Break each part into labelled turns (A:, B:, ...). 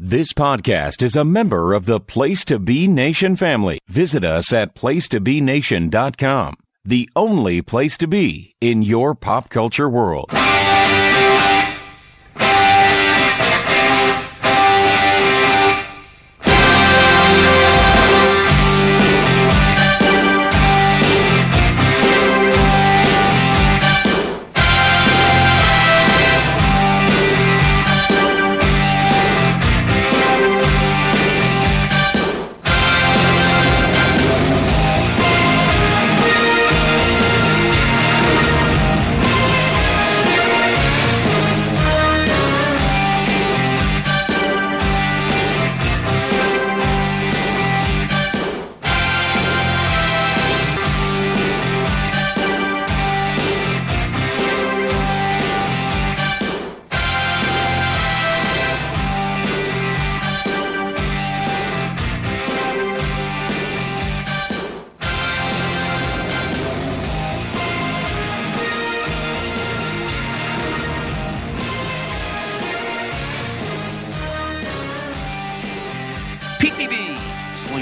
A: This podcast is a member of the Place to Be Nation family. Visit us at placetobenation.com, the only place to be in your pop culture world.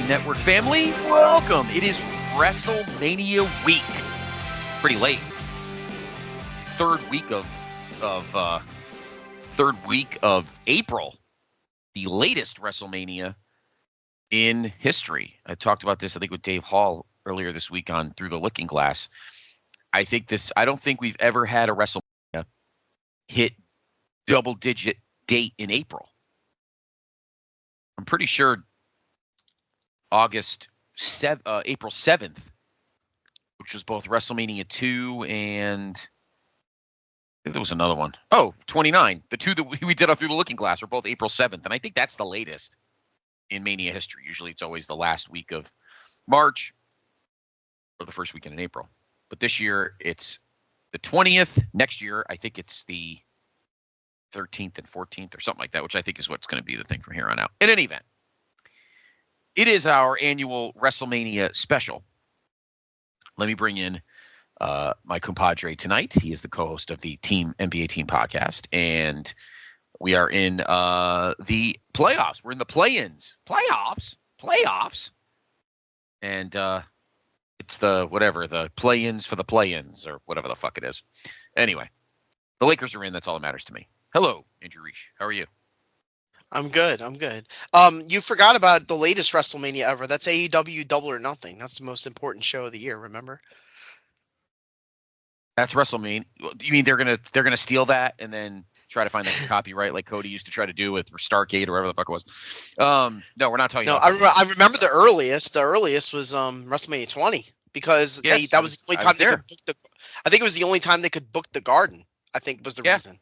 B: Network family, welcome. It is WrestleMania week. Pretty late. Third week of April. The latest WrestleMania in history. I talked about this, I think, with Dave Hall earlier this week on Through the Looking Glass. I don't think we've ever had a WrestleMania hit double-digit date in April. I'm pretty sure April 7th, which was both WrestleMania 2 and I think there was another one. 29. The two that we did Through the Looking Glass were both April 7th, and I think that's the latest in Mania history. Usually it's always the last week of March or the first weekend in April. But this year it's the 20th. Next year, I think it's the 13th and 14th or something like that, which I think is what's going to be the thing from here on out. In any event, it is our annual WrestleMania special. Let me bring in my compadre tonight. He is the co-host of the NBA Team podcast, and we are in the playoffs. We're in the play-ins. Playoffs. And it's the play-ins for the play-ins, or whatever the fuck it is. Anyway, the Lakers are in. That's all that matters to me. Hello, Andrew Reich. How are you?
C: I'm good. You forgot about the latest WrestleMania ever. That's AEW Double or Nothing. That's the most important show of the year, remember?
B: That's WrestleMania. You mean they're gonna steal that and then try to find the copyright like Cody used to try to do with Stargate or whatever the fuck it was? No, we're not talking about
C: I remember the earliest. The earliest was WrestleMania 20 because that was the only time they could book I think it was the only time they could book the Garden, I think was the reason.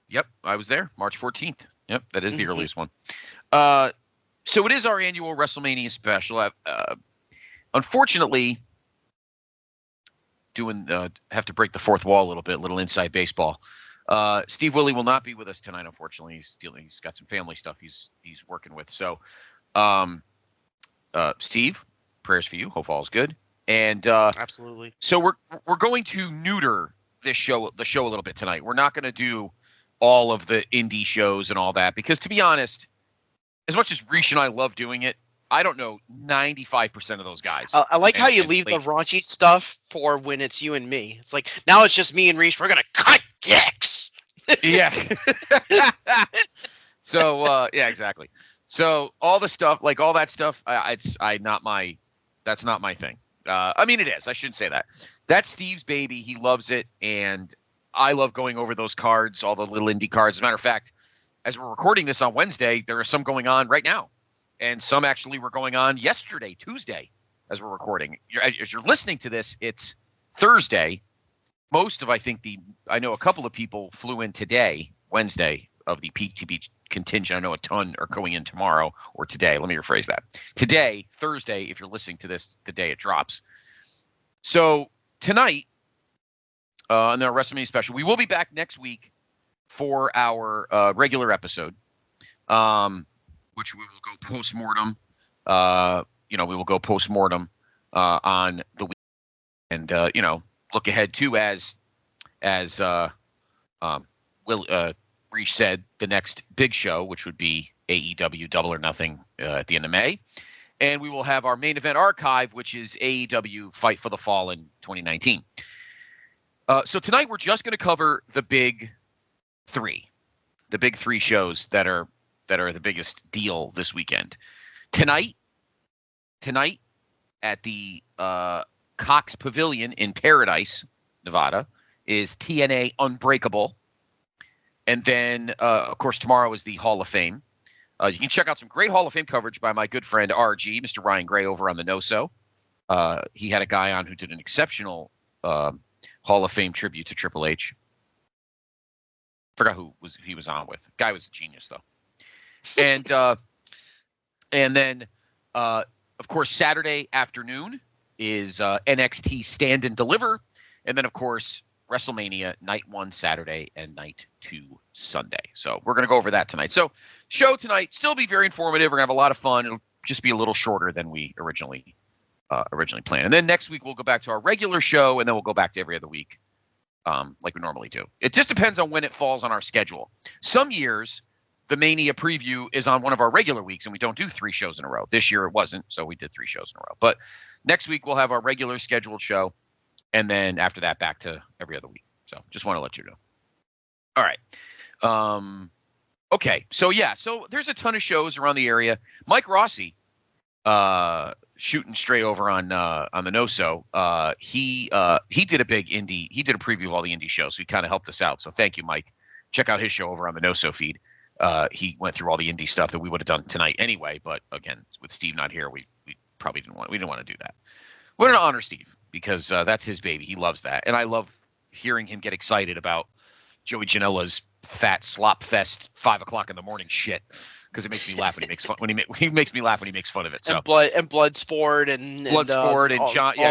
B: Yep, I was there, March 14th. Yep, that is the earliest one. So it is our annual WrestleMania special. Unfortunately, have to break the fourth wall a little bit, little inside baseball. Steve Willie will not be with us tonight, unfortunately. He's got some family stuff he's working with. So, Steve, prayers for you. Hope all's good. And
C: absolutely.
B: So we're going to neuter the show a little bit tonight. We're not going to do all of the indie shows and all that, because to be honest, as much as Reach and I love doing it, I don't know 95% of those guys.
C: I like how you leave the raunchy stuff for when it's you and me. It's like, now it's just me and Reach. We're going to cut dicks.
B: Yeah. So, exactly. So all the stuff, like all that stuff, that's not my thing. I mean, it is. I shouldn't say that. That's Steve's baby. He loves it. And I love going over those cards, all the little indie cards. As a matter of fact, as we're recording this on Wednesday, there are some going on right now. And some actually were going on yesterday, Tuesday, as we're recording. As you're listening to this, it's Thursday. I know a couple of people flew in today, Wednesday, of the PTB contingent. I know a ton are going in tomorrow or today. Let me rephrase that. Today, Thursday, if you're listening to this the day it drops. So tonight, on our WrestleMania special, we will be back next week for our regular episode, which we will go post-mortem. We will go post-mortem on the week, and look ahead to as said the next big show, which would be AEW Double or Nothing at the end of May. And we will have our main event archive, which is AEW Fight for the Fall in 2019. So tonight we're just going to cover the big three shows that are the biggest deal this weekend. Tonight at the Cox Pavilion in Paradise, Nevada, is TNA Unbreakable. And then, of course, tomorrow is the Hall of Fame. You can check out some great Hall of Fame coverage by my good friend RG, Mr. Ryan Gray, over on the No-So. He had a guy on who did an exceptional Hall of Fame tribute to Triple H. Forgot who he was on with. Guy was a genius, though. And then, of course, Saturday afternoon is NXT Stand and Deliver. And then, of course, WrestleMania night 1 Saturday and night 2 Sunday. So we're going to go over that tonight. So show tonight still be very informative. We're going to have a lot of fun. It'll just be a little shorter than we originally planned. And then next week we'll go back to our regular show, and then we'll go back to every other week like we normally do. It just depends on when it falls on our schedule. Some years the Mania Preview is on one of our regular weeks, and we don't do 3 shows in a row. This year it wasn't, so we did 3 shows in a row. But next week we'll have our regular scheduled show. And then after that, back to every other week. So just want to let you know. All right. Okay. So there's a ton of shows around the area. Mike Rossi, shooting straight over on the No-So. He did a big indie. He did a preview of all the indie shows. So he kind of helped us out. So thank you, Mike. Check out his show over on the No-So feed. He went through all the indie stuff that we would have done tonight anyway. But again, with Steve not here, we probably didn't want to do that. We're going to honor Steve, because that's his baby. He loves that. And I love hearing him get excited about Joey Janela's fat slop fest 5 o'clock in the morning shit, because it makes me laugh when he makes fun he makes me laugh when he makes fun of it. So
C: and Bloodsport and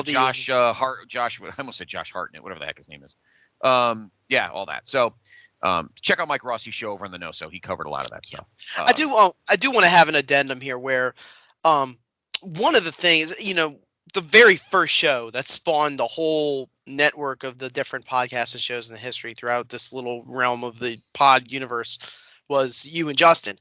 B: Josh Hart, I almost said Josh Hartnett, whatever the heck his name is. All that. So check out Mike Rossi's show over on the No-So. He covered a lot of that stuff.
C: I do want to have an addendum here where one of the things, the very first show that spawned the whole network of the different podcasts and shows in the history throughout this little realm of the pod universe was you and Justin.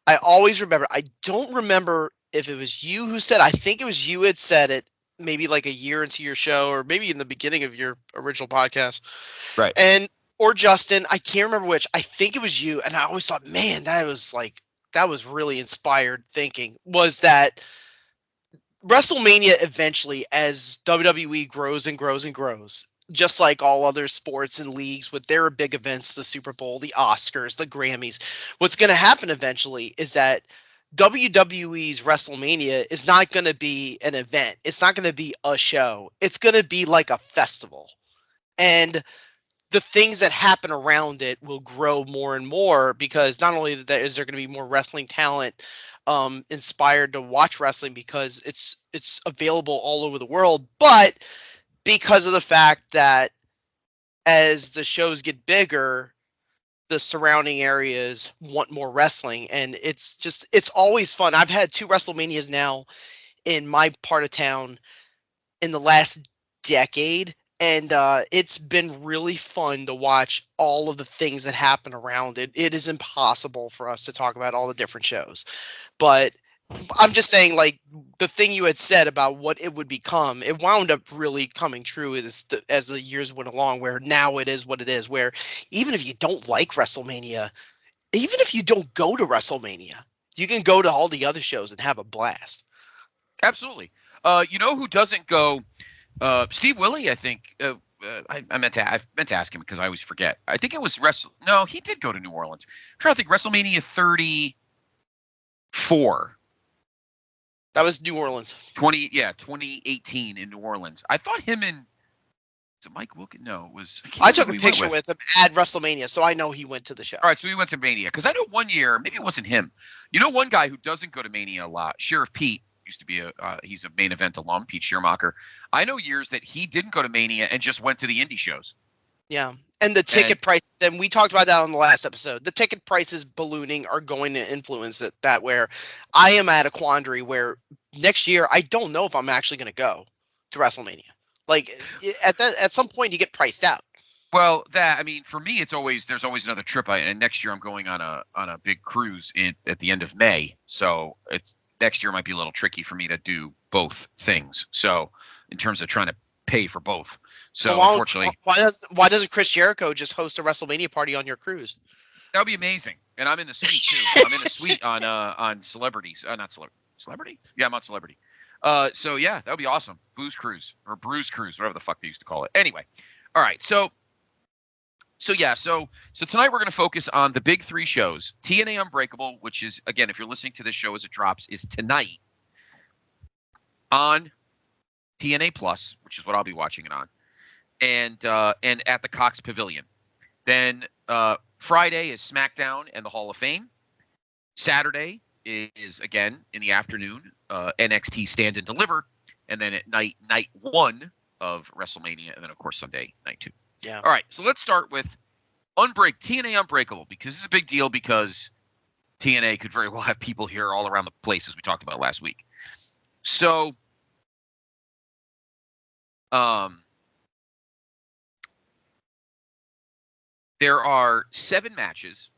C: I always remember, I don't remember if it was you who said, I think it was you had said it maybe like a year into your show, or maybe in the beginning of your original podcast.
B: Right.
C: Or Justin, I can't remember which. I think it was you. And I always thought, man, that was really inspired thinking, was that WrestleMania eventually, as WWE grows and grows and grows, just like all other sports and leagues with their big events, the Super Bowl, the Oscars, the Grammys, what's going to happen eventually is that WWE's WrestleMania is not going to be an event. It's not going to be a show. It's going to be like a festival. And the things that happen around it will grow more and more, because not only is there going to be more wrestling talent inspired to watch wrestling because it's available all over the world, but because of the fact that as the shows get bigger, the surrounding areas want more wrestling, and it's always fun. I've had 2 WrestleManias now in my part of town in the last decade, and it's been really fun to watch all of the things that happen around it. It is impossible for us to talk about all the different shows, but I'm just saying, like, the thing you had said about what it would become, it wound up really coming true as the years went along, where now it is what it is, where even if you don't like WrestleMania, even if you don't go to WrestleMania, you can go to all the other shows and have a blast.
B: Absolutely. You know who doesn't go? Steve Willie, I think. I meant to ask him because I always forget. I think it was No, he did go to New Orleans. I'm trying to think. WrestleMania 34.
C: That was New Orleans.
B: 2018 in New Orleans. I thought him and Mike Wilkins. No, it was.
C: I took a picture with him at WrestleMania, so I know he went to the show.
B: All right, so he went to Mania, because I know one year, maybe it wasn't him. You know, one guy who doesn't go to Mania a lot, Sheriff Pete. Used to be he's a main event alum, Pete Schiermacher. I know years that he didn't go to Mania and just went to the indie shows.
C: Yeah, and the ticket prices, and we talked about that on the last episode. The ticket prices ballooning are going to influence it. That where I am at a quandary where next year I don't know if I'm actually going to go to WrestleMania. Like at some point you get priced out.
B: Well, for me, there's always another trip. And next year I'm going on a big cruise at the end of May. So next year might be a little tricky for me to do both things. So in terms of trying to pay for both. So unfortunately,
C: why doesn't Chris Jericho just host a WrestleMania party on your cruise?
B: That would be amazing. And I'm in the suite too. I'm in a suite on Celebrities. Not Celebrity. Yeah, I'm on Celebrity. So yeah, that would be awesome. Booze Cruise or Bruise Cruise, whatever the fuck they used to call it. Anyway, all right. So tonight we're going to focus on the big three shows. TNA Unbreakable, which is, again, if you're listening to this show as it drops, is tonight on TNA Plus, which is what I'll be watching it on, and at the Cox Pavilion. Then Friday is SmackDown and the Hall of Fame. Saturday is, again, in the afternoon, NXT Stand and Deliver. And then at night 1 of WrestleMania. And then, of course, Sunday, night 2.
C: Yeah.
B: All right, so let's start with TNA Unbreakable, because this is a big deal because TNA could very well have people here all around the place, as we talked about last week. So, there are 7 matches.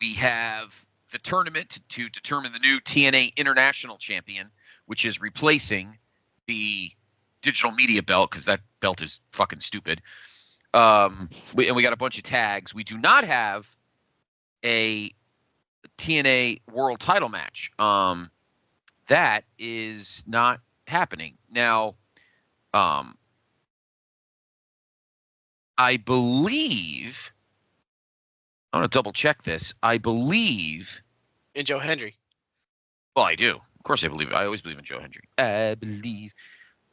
B: We have the tournament to determine the new TNA International Champion, which is replacing the digital media belt, because that belt is fucking stupid. We got a bunch of tags. We do not have a TNA World Title match. That is not happening now. I believe. I want to double check this. I believe
C: in Joe Hendry.
B: Well, I do. Of course, I believe. I always believe in Joe Hendry. I believe.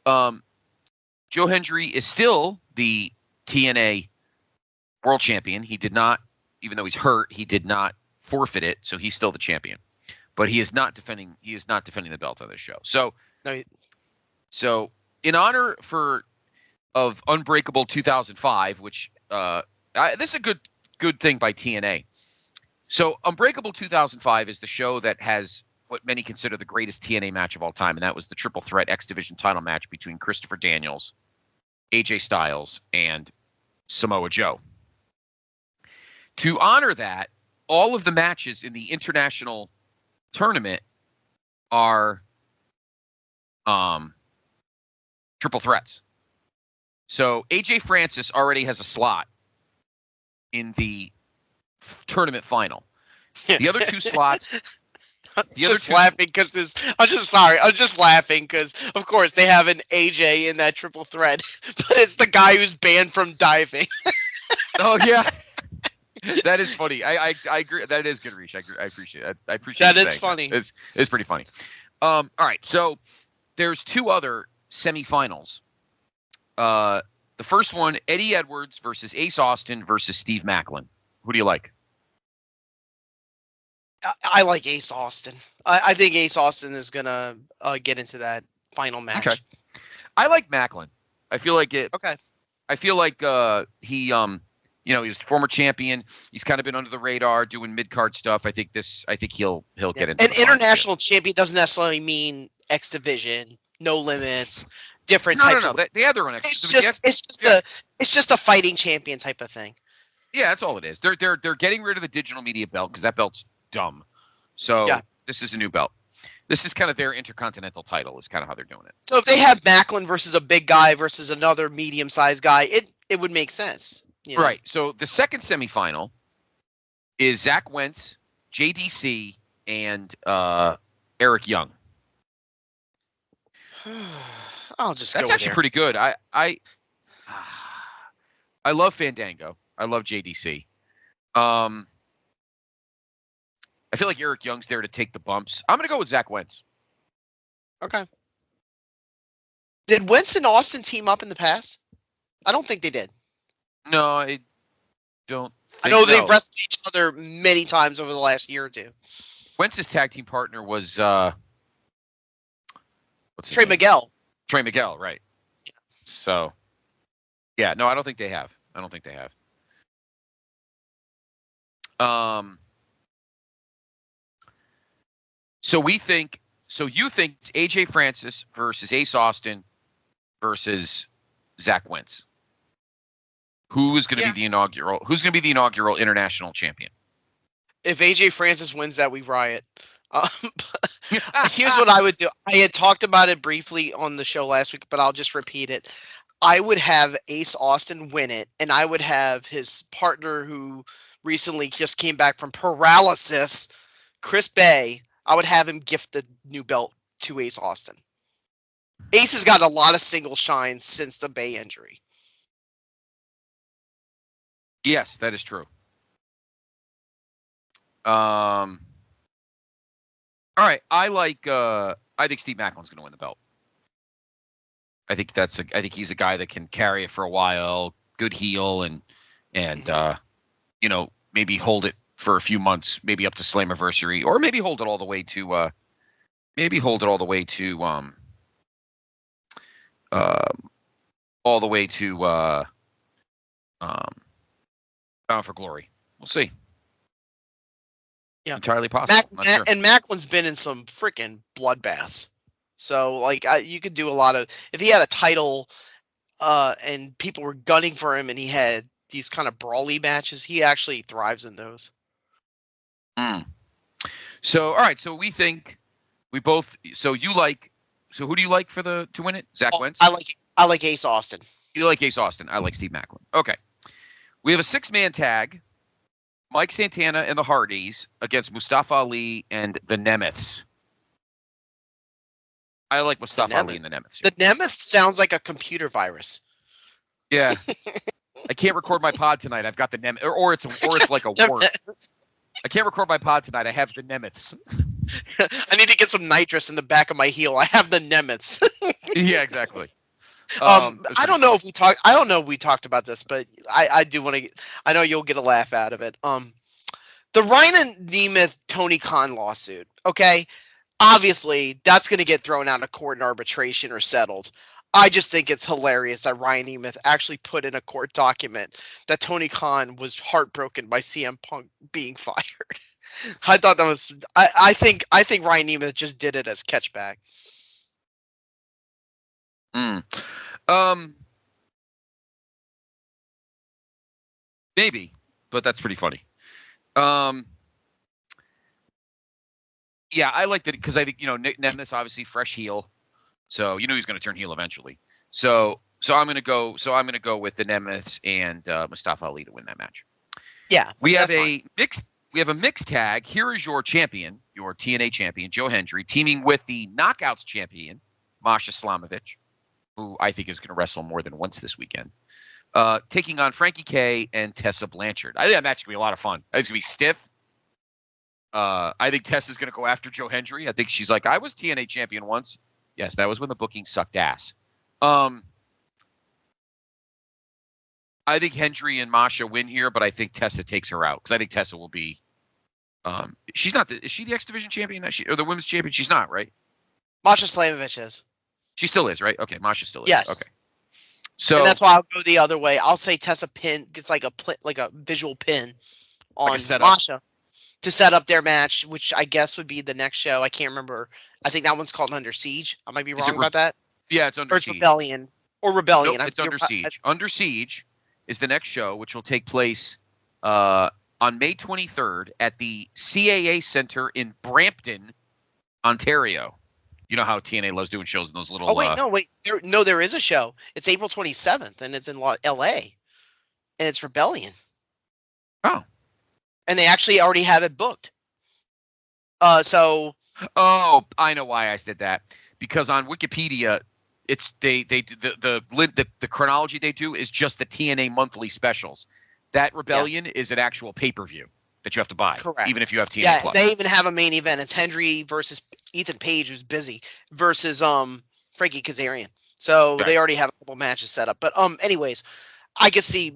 B: Joe Hendry is still the TNA World Champion. He did not, even though he's hurt, he did not forfeit it, so he's still the champion. But he is not defending. He is not defending the belt on this show. So, so in honor of Unbreakable 2005, which this is a good thing by TNA. So Unbreakable 2005 is the show that has what many consider the greatest TNA match of all time, and that was the Triple Threat X Division title match between Christopher Daniels, AJ Styles, and Samoa Joe. To honor that, all of the matches in the international tournament are triple threats. So AJ Francis already has a slot in the tournament final. The other 2 slots.
C: I'm just laughing because of course they have an AJ in that triple threat, but it's the guy who's banned from diving.
B: Oh yeah, that is funny. I agree. That is good reach. I appreciate it. I appreciate
C: that. Is funny.
B: It's pretty funny. All right, so there's 2 other semifinals. The first one, Eddie Edwards versus Ace Austin versus Steve Maclin. Who do you like?
C: I like Ace Austin. I think Ace Austin is gonna get into that final match.
B: Okay. I like Maclin. I feel like it.
C: Okay.
B: I feel like he he's a former champion. He's kind of been under the radar doing mid card stuff. I think he'll get into.
C: An international champion doesn't necessarily mean X Division, no limits, different types.
B: No. They have their own X.
C: It's just a fighting champion type of thing.
B: Yeah, that's all it is. They're getting rid of the digital media belt because that belt's dumb. So This is a new belt. This is kind of their intercontinental title is kind of how they're doing it.
C: So if they have Maclin versus a big guy versus another medium-sized guy, it would make sense. You know?
B: Right. So the second semifinal is Zach Wentz, JDC, and Eric Young.
C: I'll just
B: That's
C: go
B: actually
C: there.
B: pretty good. I love Fandango. I love JDC. I feel like Eric Young's there to take the bumps. I'm going to go with Zach Wentz.
C: Okay. Did Wentz and Austin team up in the past? I don't think they did.
B: No, I don't think
C: I know they've wrestled each other many times over the last year or 2.
B: Wentz's tag team partner was
C: Trey Miguel.
B: Trey Miguel, right. So, yeah, no, I don't think they have. So you think it's AJ Francis versus Ace Austin versus Zach Wentz. Who's going to be the inaugural? Who's going to be the inaugural international champion?
C: If AJ Francis wins that, we riot. Here's what I would do. I had talked about it briefly on the show last week, but I'll just repeat it. I would have Ace Austin win it, and I would have his partner who recently just came back from paralysis, Chris Bay. I would have him gift the new belt to Ace Austin. Ace has gotten a lot of single shines since the Bay injury.
B: Yes, that is true. All right, I think Steve Maclin's going to win the belt. I think he's a guy that can carry it for a while, good heel, and maybe hold it for a few months, maybe up to Slammiversary, or maybe hold it all the way to Bound for Glory. We'll see.
C: Yeah,
B: entirely possible. Sure.
C: And Macklin's been in some freaking bloodbaths. So, like, you could do a lot of – if he had a title and people were gunning for him and he had these kind of brawly matches, he actually thrives in those.
B: So, all right. So, we think we both – so, who do you like to win it? Zach Wentz?
C: I like Ace Austin.
B: You like Ace Austin. I like Steve Maclin. Okay. We have a 6-man tag. Mike Santana and the Hardys against Mustafa Ali and the Nemeths. I like Mustafa Ali and the Nemeths.
C: The Nemeths sounds like a computer virus.
B: Yeah. I can't record my pod tonight. I've got the Nemeths. Or it's like a wart. I can't record my pod tonight. I have the Nemeths.
C: I need to get some nitrous in the back of my heel. I have the Nemeths.
B: Yeah, exactly.
C: I don't know if we talked about this, but I do want to. I know you'll get a laugh out of it. The Ryan Nemeth Tony Khan lawsuit. Okay, obviously that's going to get thrown out of court in arbitration or settled. I just think it's hilarious that Ryan Nemeth actually put in a court document that Tony Khan was heartbroken by CM Punk being fired. I thought that was. I think Ryan Nemeth just did it as catchback.
B: Maybe, but that's pretty funny. Yeah, I liked it because I think Nemeth's obviously fresh heel, so he's going to turn heel eventually. So I'm going to go with the Nemeths and Mustafa Ali to win that match.
C: Yeah,
B: we have a mixed tag. Here is your champion, your TNA champion, Joe Hendry, teaming with the Knockouts champion, Masha Slamovich, who I think is going to wrestle more than once this weekend, taking on Frankie K and Tessa Blanchard. I think that match is going to be a lot of fun. I think it's going to be stiff. I think Tessa's going to go after Joe Hendry. I think she's like, I was TNA champion once. Yes, that was when the booking sucked ass. I think Hendry and Masha win here, but I think Tessa takes her out because I think Tessa will be she's not is she the X Division champion or the women's champion? She's not, right?
C: Masha Slamovich is.
B: She still is, right? Okay, Masha still is.
C: Yes.
B: Okay. So
C: and that's why I'll go the other way. I'll say Tessa gets like a visual pin on Masha to set up their match, which I guess would be the next show. I can't remember. I think that one's called Under Siege. I might be wrong about that.
B: Yeah, it's Under Siege.
C: Rebellion.
B: Nope, it's Under Siege. Under Siege is the next show, which will take place on May 23rd at the CAA Center in Brampton, Ontario. You know how TNA loves doing shows in those little.
C: Oh wait, there is a show. It's April 27th, and it's in L.A. and it's Rebellion.
B: Oh,
C: and they actually already have it booked. So.
B: Oh, I know why I said that, because on Wikipedia, it's the chronology they do is just the TNA monthly specials. That Rebellion is an actual pay-per-view that you have to buy.
C: Correct.
B: Even if you have TNA
C: Yeah,
B: Plus.
C: They even have a main event. It's Hendry versus Ethan Page, who's busy, versus Frankie Kazarian. So They already have a couple matches set up. But anyways, I could see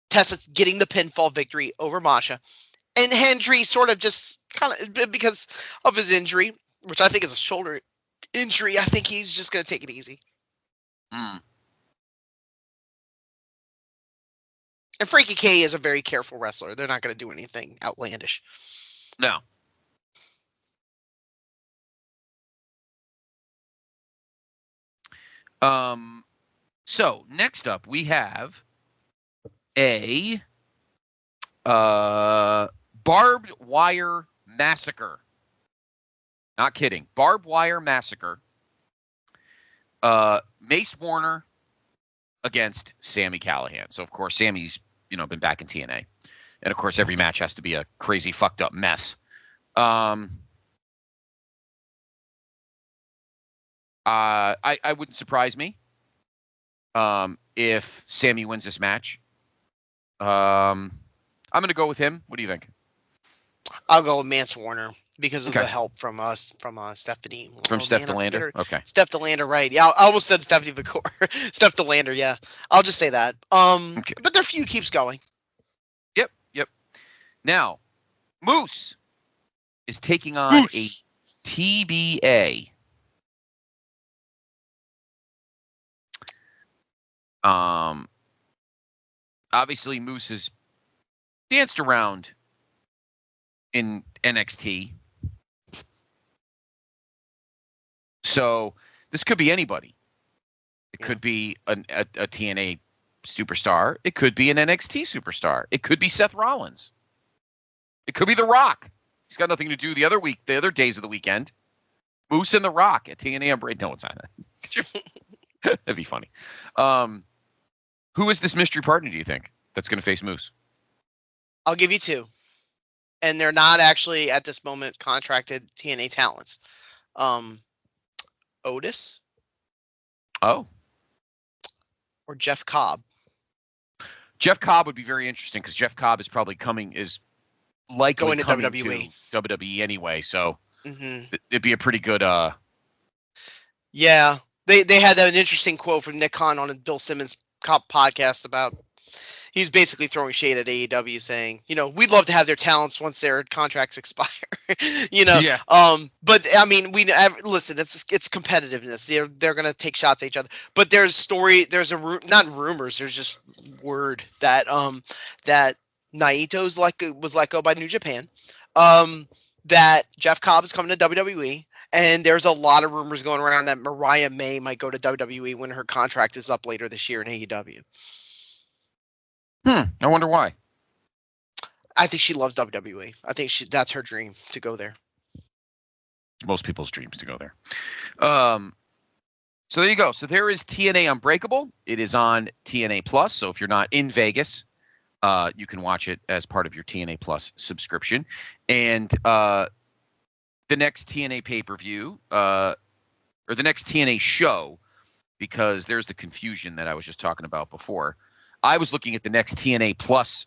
C: Tessa getting the pinfall victory over Masha, and Hendry sort of just kind of because of his injury, which I think is a shoulder injury. I think he's just going to take it easy. And Frankie K is a very careful wrestler. They're not going to do anything outlandish.
B: No. So next up, we have a barbed wire massacre. Not kidding. Barbed wire massacre. Mace Warner against Sami Callihan. So of course Sammy's been back in TNA, and of course every match has to be a crazy fucked up mess. I wouldn't surprise me if Sammy wins this match. I'm going to go with him. What do you think?
C: I'll go with Mance Warner because of the help from Stephanie.
B: From Steph DeLander? Okay.
C: Steph DeLander, right. Yeah, I almost said Stephanie McCoy. Steph DeLander, yeah. I'll just say that. Okay. But their feud keeps going.
B: Yep. Now, Moose is taking on a TBA. Obviously, Moose has danced around in NXT. So this could be anybody. It could be a TNA superstar. It could be an NXT superstar. It could be Seth Rollins. It could be The Rock. He's got nothing to do the other days of the weekend. Moose and The Rock at TNA Unbreakable. No, it's not. That'd be funny. Who is this mystery partner, do you think, that's going to face Moose?
C: I'll give you two. And they're not actually, at this moment, contracted TNA talents. Otis.
B: Oh.
C: Or Jeff Cobb.
B: Jeff Cobb would be very interesting because Jeff Cobb is probably likely
C: going to
B: coming
C: WWE.
B: To WWE anyway, so it'd be a pretty good.
C: Yeah, they had an interesting quote from Nick Khan on a Bill Simmons podcast about he's basically throwing shade at AEW, saying, we'd love to have their talents once their contracts expire.
B: Yeah.
C: But I mean, listen, it's competitiveness. They're gonna take shots at each other. But there's not rumors. There's just word that that Naito's was let go by New Japan. That Jeff Cobb is coming to WWE. And there's a lot of rumors going around that Mariah May might go to WWE when her contract is up later this year in AEW.
B: I wonder why.
C: I think she loves WWE. I think that's her dream to go there.
B: Most people's dreams to go there. So there you go. So there is TNA Unbreakable. It is on TNA Plus. So if you're not in Vegas, you can watch it as part of your TNA Plus subscription. And the next TNA pay-per-view, or the next TNA show, because there's the confusion that I was just talking about before. I was looking at the next TNA Plus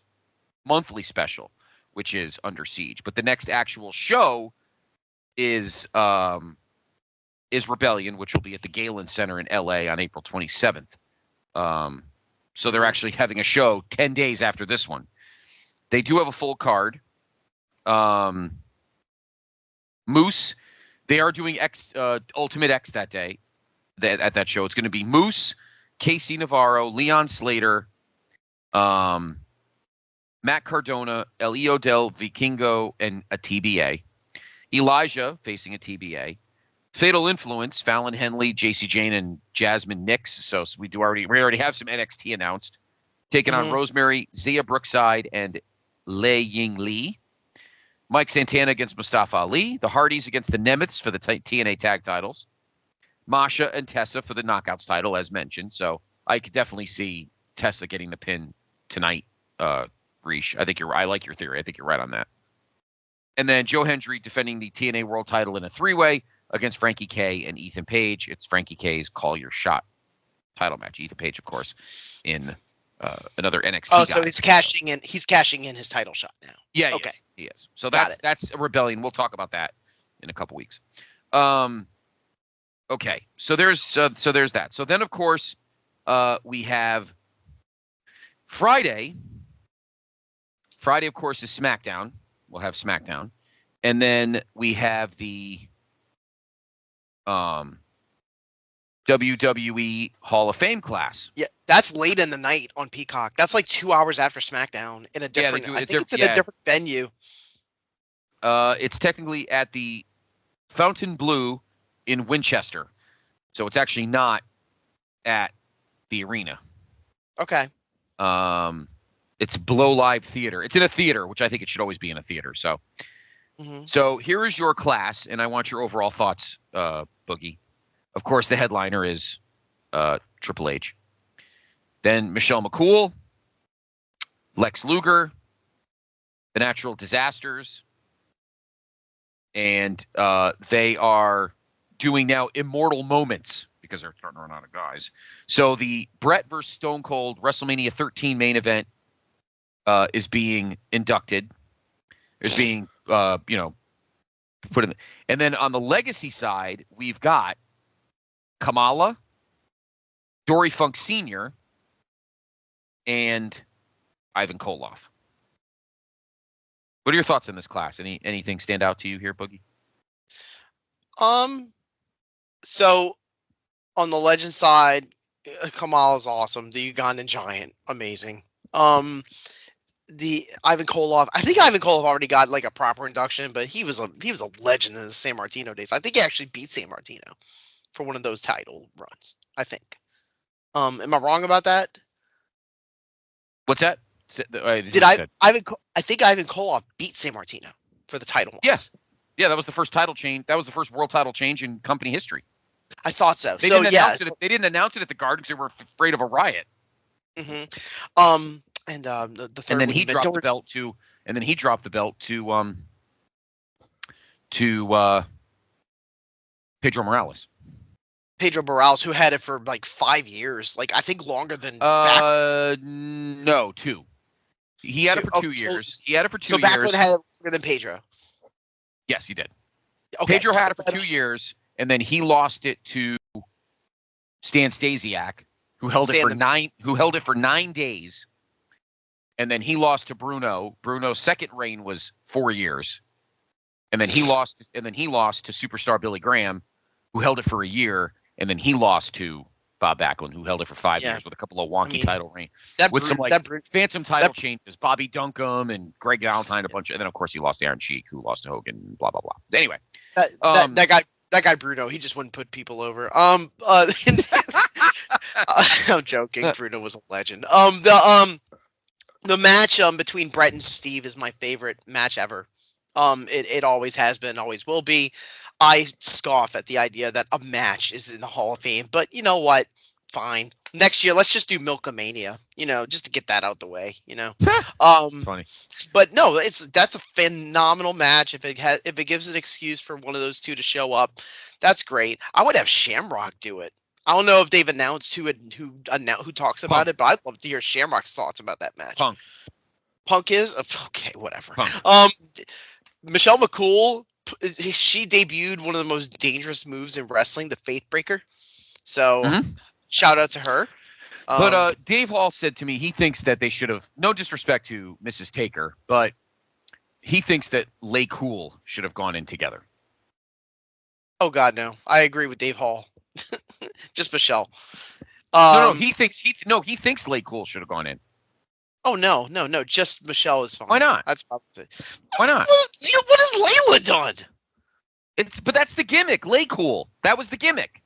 B: monthly special, which is Under Siege. But the next actual show is Rebellion, which will be at the Galen Center in LA on April 27th. So they're actually having a show 10 days after this one. They do have a full card. Moose, they are doing Ultimate X that day at that show. It's going to be Moose, Casey Navarro, Leon Slater, Matt Cardona, Elio del Vikingo, and a TBA. Elijah facing a TBA. Fatal Influence, Fallon Henley, JC Jane, and Jasmine Nix. So we already have some NXT announced. Taking on Rosemary, Zia Brookside, and Lei Ying Lee. Mike Santana against Mustafa Ali. The Hardys against the Nemeths for the TNA tag titles. Masha and Tessa for the Knockouts title, as mentioned. So I could definitely see Tessa getting the pin tonight, Reesh. I like your theory. I think you're right on that. And then Joe Hendry defending the TNA World title in a three-way against Frankie K and Ethan Page. It's Frankie K's Call Your Shot title match. Ethan Page, of course, in another NXT.
C: Oh, so he's cashing in. He's cashing in his title shot now.
B: Yeah.
C: Okay.
B: He is. So that's a Rebellion. We'll talk about that in a couple weeks. Okay. So there's that. So then, of course, we have Friday. Friday, of course, is SmackDown. We'll have SmackDown, and then we have the WWE Hall of Fame class.
C: Yeah, that's late in the night on Peacock. That's like 2 hours after SmackDown in a different. I think it's in a different venue.
B: It's technically at the Fountain Blue in Winchester, so it's actually not at the arena.
C: Okay.
B: It's below live theater. It's in a theater, which I think it should always be in a theater. So, So here is your class, and I want your overall thoughts, Boogie. Of course, the headliner is Triple H. Then Michelle McCool, Lex Luger, The Natural Disasters, and they are doing now Immortal Moments because they're starting to run out of guys. So the Brett versus Stone Cold WrestleMania 13 main event is being inducted. Is being put in. And then on the legacy side, we've got Kamala, Dory Funk Sr., and Ivan Koloff. What are your thoughts on this class? Anything stand out to you here, Boogie?
C: So on the legend side, Kamala's awesome. The Ugandan Giant, amazing. The Ivan Koloff, I think Ivan Koloff already got like a proper induction, but he was a legend in the San Martino days. I think he actually beat San Martino for one of those title runs, I think. Am I wrong about that?
B: What's that?
C: I think Ivan Koloff beat San Martino for the title once.
B: Yeah, that was the first title change. That was the first world title change in company history.
C: I thought so.
B: They didn't announce it at the Garden because they were afraid of a riot.
C: Mm-hmm. And the third.
B: And then he dropped the belt to. Pedro Morales.
C: Pedro Morales, who had it for like 5 years, like I think longer than.
B: No, 2. He had it for 2 years. He had it for 2 years.
C: So Backlund had it longer than Pedro.
B: Yes, he did.
C: Okay.
B: Pedro had it for 2 years, and then he lost it to Stan Stasiak, who held it for 9 days, and then he lost to Bruno. Bruno's second reign was 4 years, and then he lost. And then he lost to Superstar Billy Graham, who held it for a year, and then he lost to Bob Backlund, who held it for 5 years with a couple of wonky title reigns. Some phantom title changes. Bobby Duncombe and Greg Valentine, a bunch, and then of course he lost to Aaron Sheik, who lost to Hogan. Blah blah blah. Anyway,
C: that guy Bruno, he just wouldn't put people over. I'm joking. Bruno was a legend. The match between Brett and Steve is my favorite match ever. It always has been, always will be. I scoff at the idea that a match is in the Hall of Fame, but you know what? Fine. Next year, let's just do Milkamania, just to get that out the way,
B: Funny.
C: But no, that's a phenomenal match. If it gives an excuse for one of those two to show up, that's great. I would have Shamrock do it. I don't know if they've announced who talks about it, but I'd love to hear Shamrock's thoughts about that match. Punk is okay, whatever. Michelle McCool, she debuted one of the most dangerous moves in wrestling, the Faith Breaker. So shout out to her.
B: But Dave Hall said to me he thinks that they should have, no disrespect to Mrs. Taker, but he thinks that Lay Cool should have gone in together.
C: Oh God, no! I agree with Dave Hall. Just Michelle.
B: He thinks Lay Cool should have gone in.
C: Oh no! Just Michelle is fine.
B: Why not?
C: That's opposite.
B: Why not?
C: What has Layla done?
B: But that's the gimmick. Lay Cool. That was the gimmick.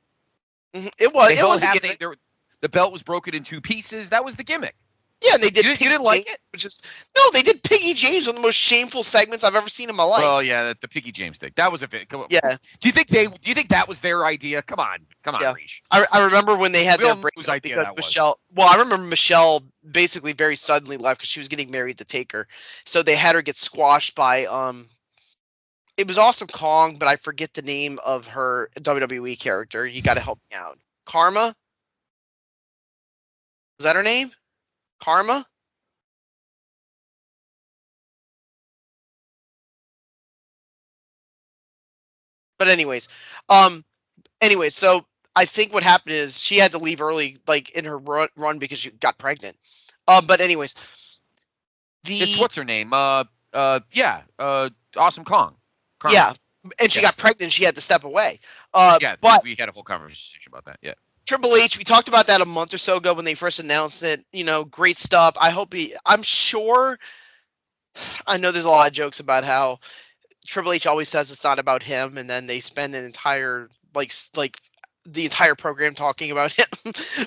C: It was.
B: The belt was broken in 2 pieces. That was the gimmick.
C: Yeah, and they did.
B: You didn't like it?
C: No, they did Piggy James, one of the most shameful segments I've ever seen in my life.
B: Oh yeah, the Piggy James thing. That was a bit.
C: Yeah.
B: Do you think that was their idea? Come on,
C: yeah.
B: Reach.
C: I remember when they had their breakup because Michelle. Well, I remember Michelle basically very suddenly left because she was getting married to Taker, so they had her get squashed by It was Awesome Kong, but I forget the name of her WWE character. You got to help me out. Karma. Was that her name? Karma. But anyways, so I think what happened is she had to leave early, like in her run because she got pregnant. But anyways,
B: it's what's her name? Awesome Kong. Karma.
C: Yeah, and she got pregnant. She had to step away.
B: But we had a whole conversation about that. Yeah.
C: Triple H, we talked about that a month or so ago when they first announced it. Great stuff. I'm sure. I know there's a lot of jokes about how Triple H always says it's not about him, and then they spend an entire like the entire program talking about him.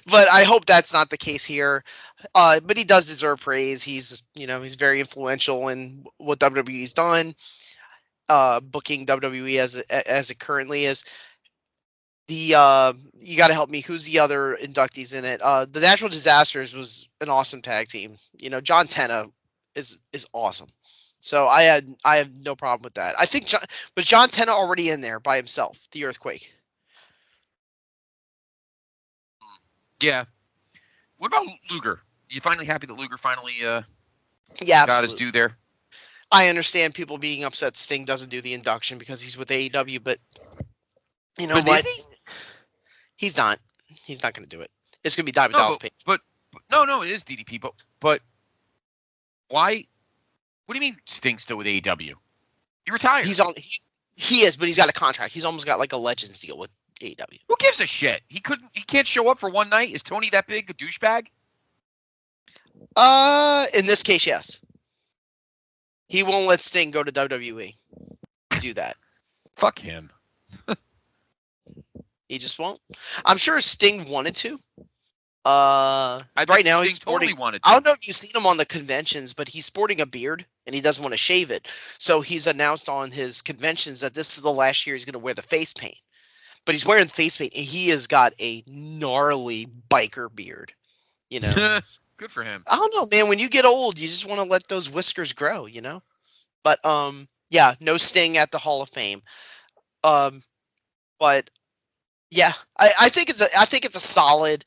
C: But I hope that's not the case here. But he does deserve praise. He's very influential in what WWE's done, booking WWE as it currently is. You got to help me. Who's the other inductees in it? The Natural Disasters was an awesome tag team. John Tena is awesome. So I have no problem with that. I think was John Tena already in there by himself? The Earthquake.
B: Yeah. What about Luger? You finally happy that Luger finally
C: Yeah,
B: got his due there?
C: I understand people being upset Sting doesn't do the induction because he's with AEW, but you know what?
B: Is he?
C: He's not. He's not going to do it. It's going to be Diamond Dallas Page.
B: But no, it is DDP. But why? What do you mean Sting's still with AEW? He retired.
C: He is, but he's got a contract. He's almost got like a Legends deal with AEW.
B: Who gives a shit? He can't show up for one night. Is Tony that big a douchebag?
C: In this case, yes. He won't let Sting go to WWE. Do that.
B: Fuck him.
C: He just won't. I'm sure Sting wanted to. Right now he's sporting.
B: Totally wanted to.
C: I don't know if you've seen him on the conventions, but he's sporting a beard and he doesn't want to shave it. So he's announced on his conventions that this is the last year he's going to wear the face paint. But he's wearing face paint and he has got a gnarly biker beard.
B: Good for him.
C: I don't know, man. When you get old, you just want to let those whiskers grow, But yeah, no Sting at the Hall of Fame. But yeah, I think it's a solid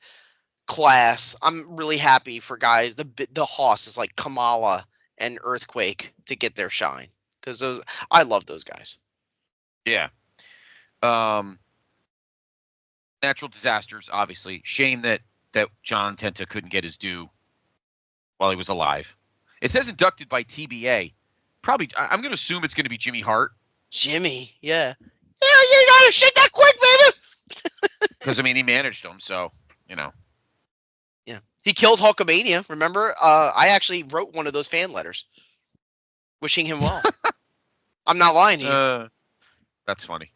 C: class. I'm really happy for guys. The hosses like Kamala and Earthquake to get their shine because I love those guys.
B: Yeah. Natural Disasters, obviously. Shame that John Tenta couldn't get his due while he was alive. It says inducted by TBA. Probably, I'm going to assume it's going to be Jimmy Hart.
C: Jimmy, yeah. Yeah, you got to shake that quick, baby.
B: Because, he managed them, so,
C: Yeah. He killed Hulkamania, remember? I actually wrote one of those fan letters wishing him well. I'm not lying to you.
B: That's funny.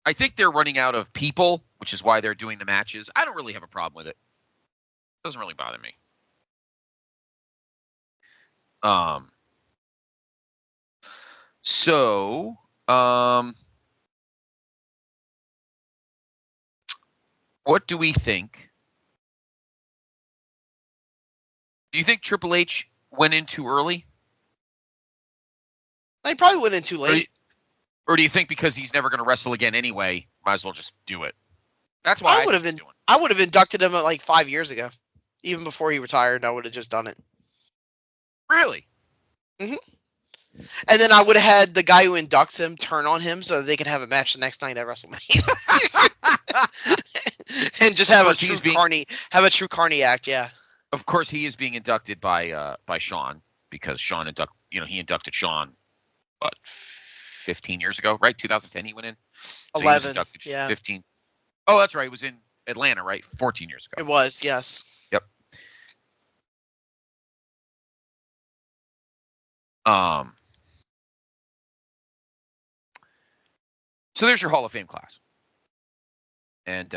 B: I think they're running out of people, which is why they're doing the matches. I don't really have a problem with it. It doesn't really bother me. So, what do we think? Do you think Triple H went in too early?
C: He probably went in too late.
B: Or do you think because he's never going to wrestle again anyway, might as well just do it? That's why I
C: would have inducted him like 5 years ago. Even before he retired, I would have just done it.
B: Really?
C: Mm-hmm. And then I would have had the guy who inducts him turn on him so that they could have a match the next night at WrestleMania. And just have a true Carney act, yeah.
B: Of course, he is being inducted by Sean because Sean he inducted Sean, 15 years ago, right? 2010 he went in. So
C: 11,
B: yeah. 15. Oh, that's right. It was in Atlanta, right? 14 years ago.
C: It was, yes.
B: Yep. So there's your Hall of Fame class. And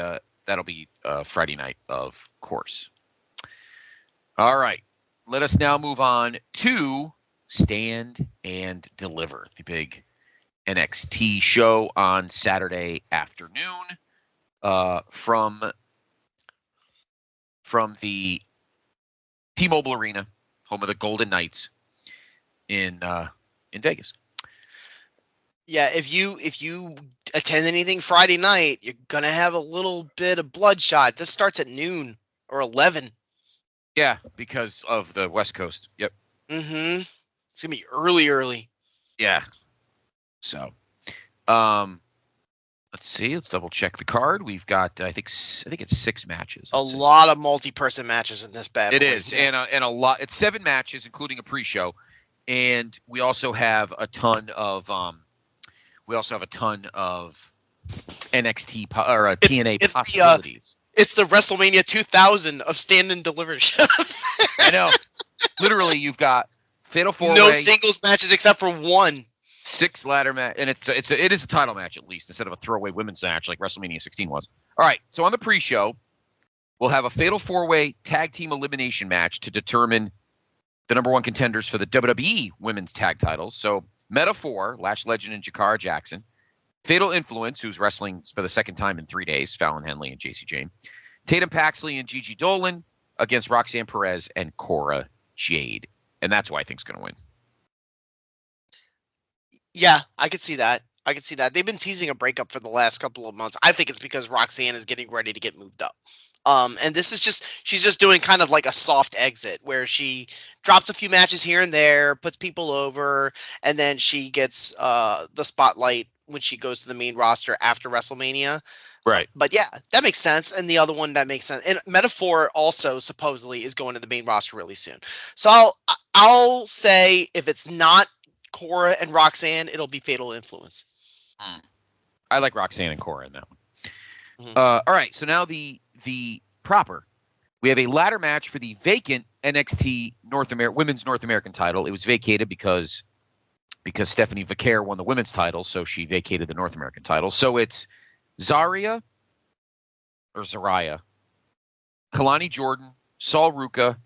B: that'll be Friday night, of course. All right. Let us now move on to Stand and Deliver, the big NXT show on Saturday afternoon from the T-Mobile Arena, home of the Golden Knights in Vegas.
C: Yeah, if you attend anything Friday night, you're gonna have a little bit of bloodshot. This starts at noon or 11.
B: Yeah, because of the West Coast. Yep.
C: Mm-hmm. It's gonna be early.
B: Yeah. So, let's see. Let's double check the card. We've got I think it's 6 matches.
C: A lot of multi-person matches in this bad boy.
B: It is, and a lot. It's 7 matches, including a pre-show, and we also have a ton of NXT or TNA possibilities.
C: It's the WrestleMania 2000 of Stand and Deliver shows.
B: I know. Literally, you've got Fatal 4-Way.
C: No singles matches except for one.
B: 6 ladder match, and it is a title match at least instead of a throwaway women's match like WrestleMania 16 was. All right, so on the pre-show, we'll have a fatal 4-way tag team elimination match to determine the number 1 contenders for the WWE women's tag titles. So Meta-4, Lash Legend and Jakara Jackson, Fatal Influence, who's wrestling for the second time in 3 days, Fallon Henley and JC Jane, Tatum Paxley and Gigi Dolan against Roxanne Perez and Cora Jade, and that's who I think's going to win.
C: Yeah, I could see that. They've been teasing a breakup for the last couple of months. I think it's because Roxanne is getting ready to get moved up. And this is she's just doing kind of like a soft exit where she drops a few matches here and there, puts people over, and then she gets the spotlight when she goes to the main roster after WrestleMania.
B: Right.
C: But yeah, that makes sense. And the other one that makes sense. And Meta-4 also supposedly is going to the main roster really soon. So I'll say if it's not Cora and Roxanne, it'll be Fatal Influence.
B: I like Roxanne and Cora in that one.
C: Mm-hmm.
B: All right, so now the proper. We have a ladder match for the vacant NXT women's North American title. It was vacated because Stephanie Vaquer won the women's title, so she vacated the North American title. So it's Zariah, Kalani Jordan, Sol Ruca,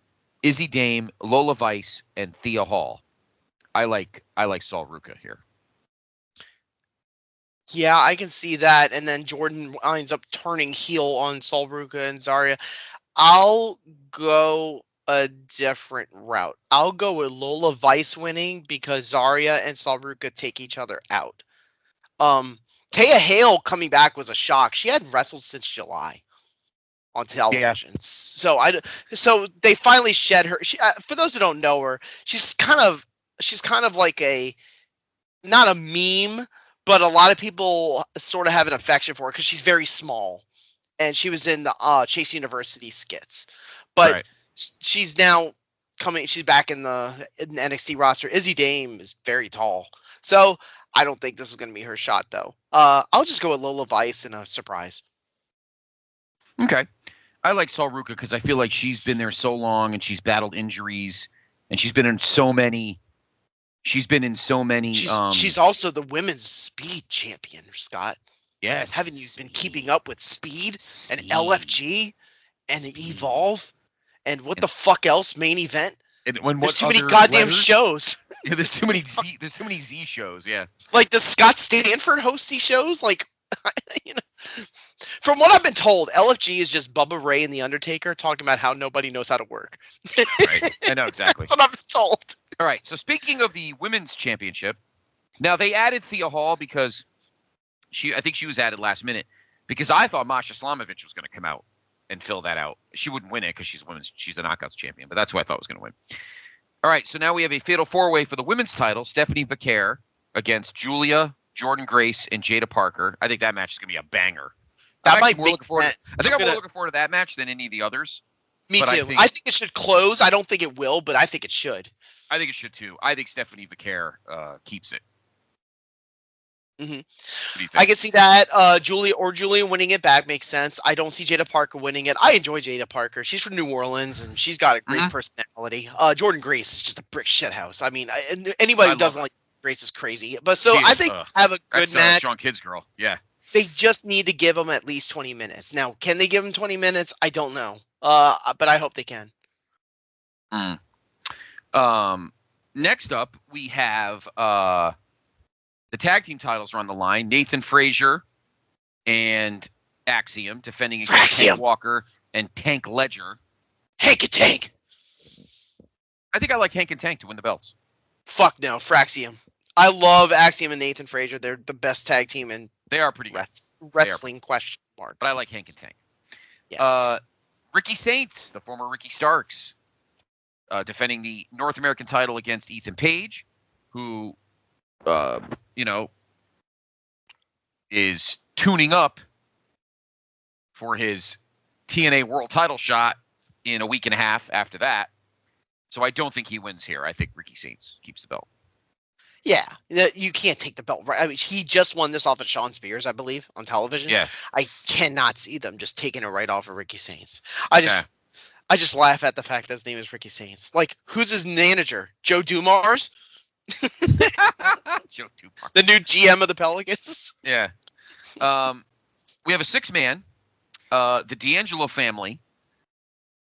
B: Izzy Dame, Lola Vice, and Thea Hall. I like Sol Ruca here.
C: Yeah, I can see that. And then Jordan ends up turning heel on Sol Ruca and Zariah. I'll go a different route. I'll go with Lola Vice winning because Zariah and Sol Ruca take each other out. Taya Hale coming back was a shock. She hadn't wrestled since July on television. Yeah. So they finally shed her. For those who don't know her, she's kind of like not a meme, but a lot of people sort of have an affection for her because she's very small, and she was in the Chase University skits. But right. She's now she's back in the NXT roster. Izzy Dame is very tall, so I don't think this is going to be her shot though. I'll just go with Lola Vice in a surprise.
B: Okay, I like Sol Ruca because I feel like she's been there so long and she's battled injuries and she's been in so many. She's also the women's speed champion, Scott. Yes.
C: Haven't you been keeping up with speed and LFG and Evolve and what the fuck else? Main event? There's too many goddamn shows.
B: Yeah, there's too many Z shows, yeah.
C: Like, does Scott Stanford host these shows? Like, from what I've been told, LFG is just Bubba Ray and The Undertaker talking about how nobody knows how to work.
B: Right. I know, exactly.
C: That's what I've been told.
B: All right, so speaking of the women's championship, now they added Thea Hall because I think she was added last minute because I thought Masha Slamovich was going to come out and fill that out. She wouldn't win it because she's a knockouts champion, but that's who I thought was going to win. All right, so now we have a fatal 4-way for the women's title, Stephanie Vaquer against Julia, Jordan Grace, and Jada Parker. I think that match is going to be a banger. I think I'm more looking forward to that match than any of the others.
C: Me too. I think it should close. I don't think it will, but I think it should.
B: I think it should too. I think Stephanie Vaquer keeps it.
C: Mm-hmm. I can see that. Julia winning it back makes sense. I don't see Jada Parker winning it. I enjoy Jada Parker. She's from New Orleans and she's got a great personality. Jordan Grace is just a brick shit house. I mean, anybody who doesn't like Grace is crazy. But I think have a good match.
B: Sean Kidd's girl. Yeah.
C: They just need to give them at least 20 minutes. Now, can they give them 20 minutes? I don't know. But I hope they can.
B: Next up, we have the tag team titles are on the line. Nathan Frazier and Axiom defending against Tank Walker and Tank Ledger.
C: Hank and Tank.
B: I think I like Hank and Tank to win the belts.
C: Fuck no, Fraxium. I love Axiom and Nathan Frazier. They're the best tag team in
B: they are pretty
C: wrestling question mark.
B: But I like Hank and Tank.
C: Yeah.
B: Ricky Saints, the former Ricky Starks, defending the North American title against Ethan Page, who, is tuning up for his TNA World title shot in a week and a half after that. So I don't think he wins here. I think Ricky Saints keeps the belt.
C: Yeah, you can't take the belt. Right? I mean, he just won this off of Sean Spears, I believe, on television.
B: Yeah.
C: I cannot see them just taking it right off of Ricky Saints. I just laugh at the fact that his name is Ricky Saints. Like, who's his manager? Joe Dumars?
B: Joe Tupac.
C: The new GM of the Pelicans.
B: Yeah. We have a 6-man, the D'Angelo family,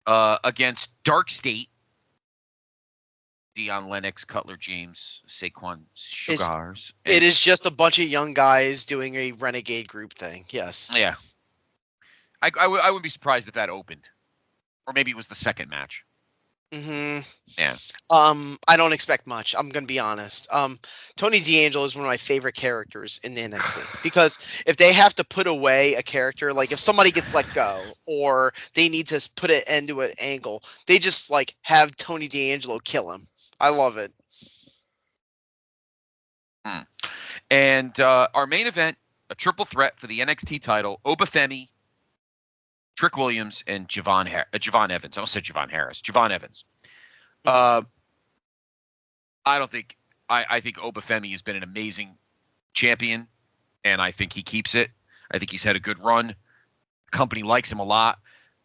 B: against Dark State. Deion Lennox, Cutler James, Saquon Sugars.
C: It is just a bunch of young guys doing a renegade group thing. Yes.
B: Yeah. I wouldn't be surprised if that opened. Or maybe it was the second match.
C: Mm-hmm.
B: Yeah.
C: I don't expect much. I'm going to be honest. Tony D'Angelo is one of my favorite characters in the NXT because if they have to put away a character, like if somebody gets let go or they need to put it into an angle, they just like have Tony D'Angelo kill him. I love it.
B: And our main event, a triple threat for the NXT title, Obafemi, Trick Williams, and Javon Evans. I almost said Javon Harris. Javon Evans. I think Obafemi has been an amazing champion, and I think he keeps it. I think he's had a good run. The company likes him a lot.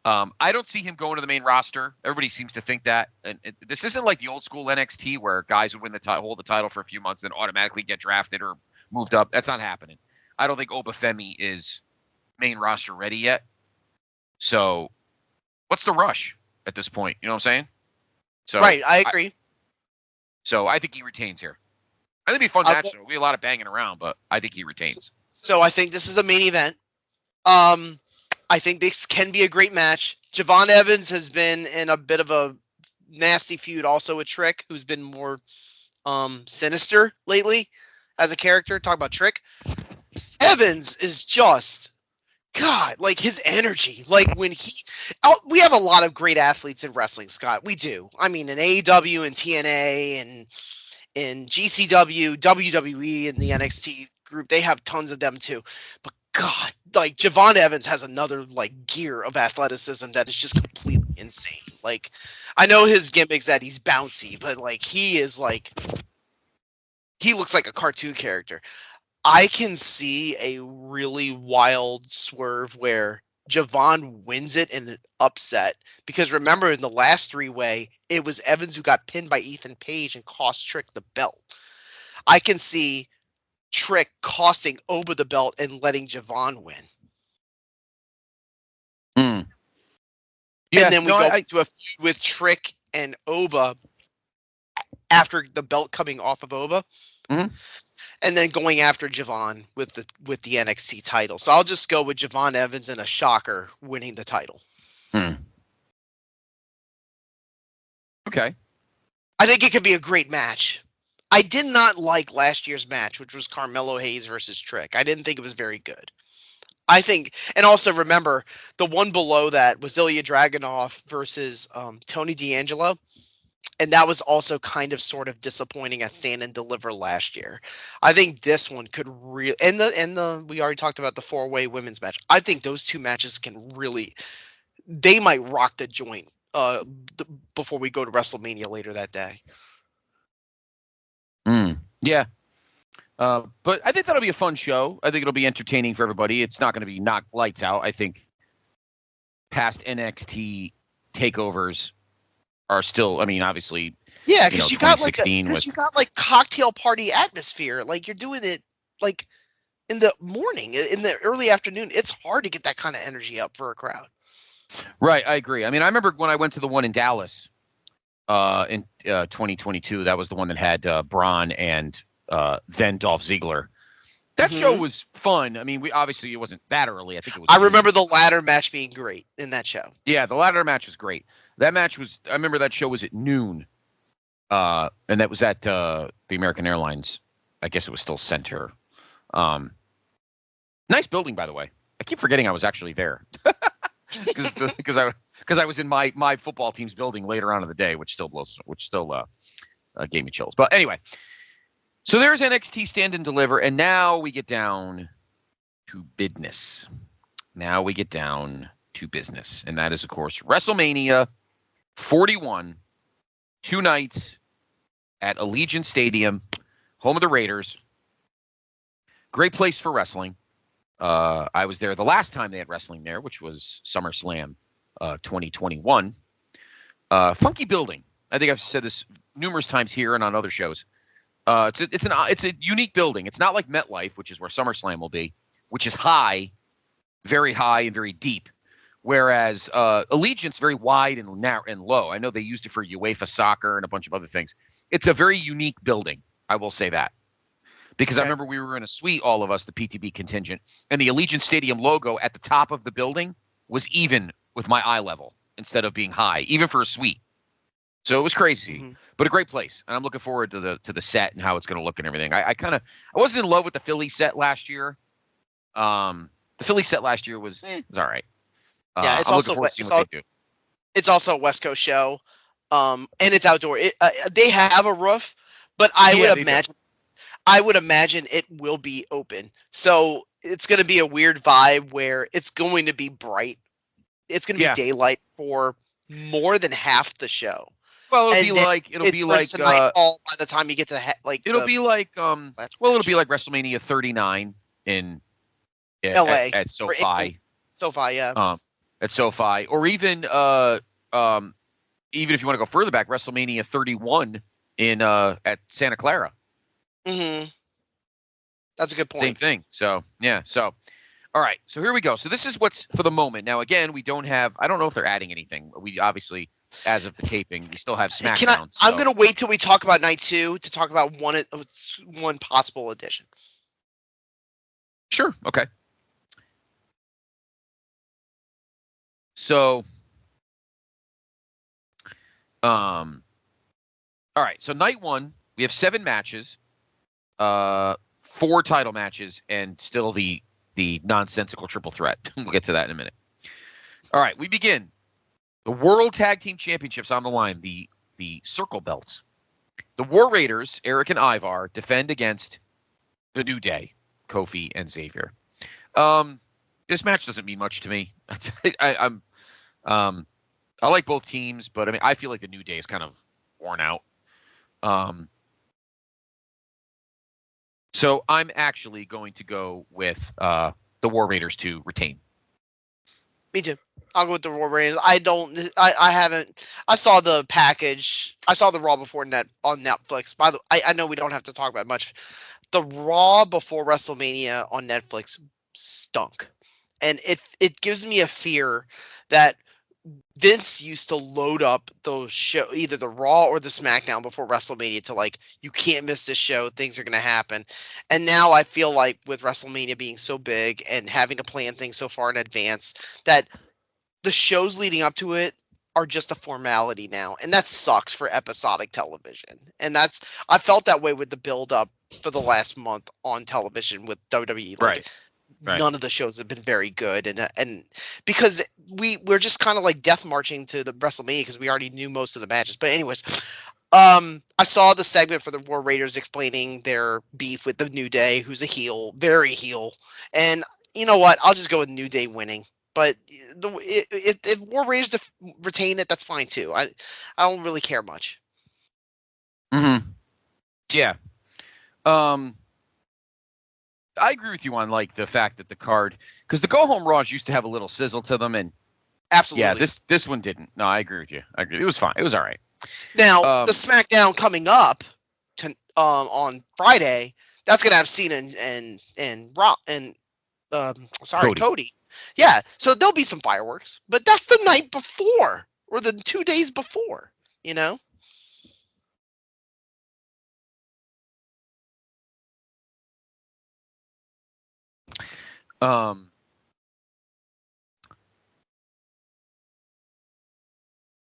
B: I don't see him going to the main roster. Everybody seems to think that. And this isn't like the old school NXT where guys would win hold the title for a few months and then automatically get drafted or moved up. That's not happening. I don't think Obafemi is main roster ready yet. So what's the rush at this point? You know what I'm saying? So
C: right, I agree.
B: So I think he retains here. I think it'd be a fun match. There'll be a lot of banging around, but I think he retains.
C: So I think this is the main event. I think this can be a great match. Javon Evans has been in a bit of a nasty feud also with Trick, who's been more sinister lately as a character. Talk about Trick. Evans is just, God, like his energy. Like when we have a lot of great athletes in wrestling, Scott. We do. I mean, in AEW and TNA and in GCW, WWE, and the NXT group, they have tons of them too. But God, like Javon Evans has another like gear of athleticism that is just completely insane. Like, I know his gimmick's that he's bouncy, but like he looks like a cartoon character. I can see a really wild swerve where Javon wins it in an upset, because remember in the last 3-way, it was Evans who got pinned by Ethan Page and cost Trick the belt. I can see Trick costing Oba the belt and letting Javon win.
B: Yeah,
C: and then we go to a feud with Trick and Oba after the belt coming off of Oba.
B: Mm-hmm.
C: And then going after Javon with the NXT title. So I'll just go with Javon Evans and a shocker winning the title.
B: Okay.
C: I think it could be a great match. I did not like last year's match, which was Carmelo Hayes versus Trick. I didn't think it was very good. I think, and also remember, the one below that was Ilya Dragunov versus Tony D'Angelo. And that was also kind of sort of disappointing at Stand and Deliver last year. I think this one could really, and we already talked about the 4-way women's match. I think those two matches can really, they might rock the joint before we go to WrestleMania later that day.
B: Yeah. But I think that'll be a fun show. I think it'll be entertaining for everybody. It's not going to be knock lights out. I think past NXT takeovers are still, I mean, obviously,
C: yeah, because you got like cocktail party atmosphere. Like you're doing it like in the morning, in the early afternoon. It's hard to get that kind of energy up for a crowd.
B: Right, I agree. I mean, I remember when I went to the one in Dallas in 2022. That was the one that had Braun and then Dolph Ziggler. That show was fun. I mean, obviously it wasn't that early. I think it was.
C: I remember the ladder match being great in that show. Yeah,
B: the ladder match was great. That match was. I remember that show was at noon, and that was at the American Airlines. I guess it was still Center. Nice building, by the way. I keep forgetting I was actually there because I was in my football team's building later on in the day, which still gave me chills. But anyway. So there's NXT Stand and Deliver, and now we get down to business. And that is, of course, WrestleMania 41, 2 nights at Allegiant Stadium, home of the Raiders. Great place for wrestling. I was there the last time they had wrestling there, which was SummerSlam 2021. Funky building. I think I've said this numerous times here and on other shows. It's a unique building. It's not like MetLife, which is where SummerSlam will be, which is high, very high and very deep. Whereas Allegiant's very wide and narrow and low. I know they used it for UEFA soccer and a bunch of other things. It's a very unique building. I will say that. Because I remember we were in a suite, all of us, the PTB contingent, and the Allegiant Stadium logo at the top of the building was even with my eye level instead of being high, even for a suite. So it was crazy, but a great place. And I'm looking forward to the set and how it's going to look and everything. I wasn't in love with the Philly set last year. The Philly set last year was all right.
C: Yeah, it's also it's also a West Coast show, and it's outdoor. They have a roof, but I would imagine it will be open. So it's going to be a weird vibe where it's going to be bright. It's going to be daylight for more than half the show.
B: Well, it'll be like
C: nightfall by the time you get to
B: it'll be like WrestleMania 39 in
C: LA
B: at SoFi.
C: SoFi, yeah.
B: At SoFi, or even if you want to go further back, WrestleMania 31 in at Santa Clara.
C: Mm-hmm. That's a good point.
B: Same thing. So yeah. So all right. So here we go. So this is what's for the moment. Now again, we don't have. I don't know if they're adding anything. We obviously, as of the taping, we still have SmackDown.
C: I'm going to wait till we talk about night 2 to talk about one possible addition.
B: Sure. Okay. So, all right. So night 1, we have 7 matches, 4 title matches, and still the nonsensical triple threat. We'll get to that in a minute. All right. We begin. The World Tag Team Championships on the line, the circle belts. The War Raiders, Eric and Ivar, defend against the New Day, Kofi and Xavier. This match doesn't mean much to me. I like both teams, but I mean, I feel like the New Day is kind of worn out. So I'm actually going to go with the War Raiders to retain.
C: Me too. I'll go with the War Raiders. I saw the package. I saw the Raw before on Netflix. By the way, I know we don't have to talk about it much. The Raw before WrestleMania on Netflix stunk. And it gives me a fear that Vince used to load up those show, either the Raw or the SmackDown before WrestleMania to like, you can't miss this show, things are going to happen. And now I feel like with WrestleMania being so big and having to plan things so far in advance that the shows leading up to it are just a formality now. And that sucks for episodic television. And I felt that way with the build up for the last month on television with WWE. Like, right. None of the shows have been very good, and because we're just kind of like death marching to the WrestleMania because we already knew most of the matches. But anyways, I saw the segment for the War Raiders explaining their beef with the New Day, who's a heel, very heel, and you know what? I'll just go with New Day winning. But if War Raiders retain it, that's fine too. I don't really care much.
B: Mm-hmm. Yeah. I agree with you on like the fact that the card, because the go home Raws used to have a little sizzle to them, and
C: absolutely,
B: yeah, this one didn't. No, I agree with you. I agree. It was fine. It was all right.
C: Now the SmackDown coming up on Friday, that's gonna have Cena and Cody. Yeah, so there'll be some fireworks, but that's the night before or the 2 days before, you know.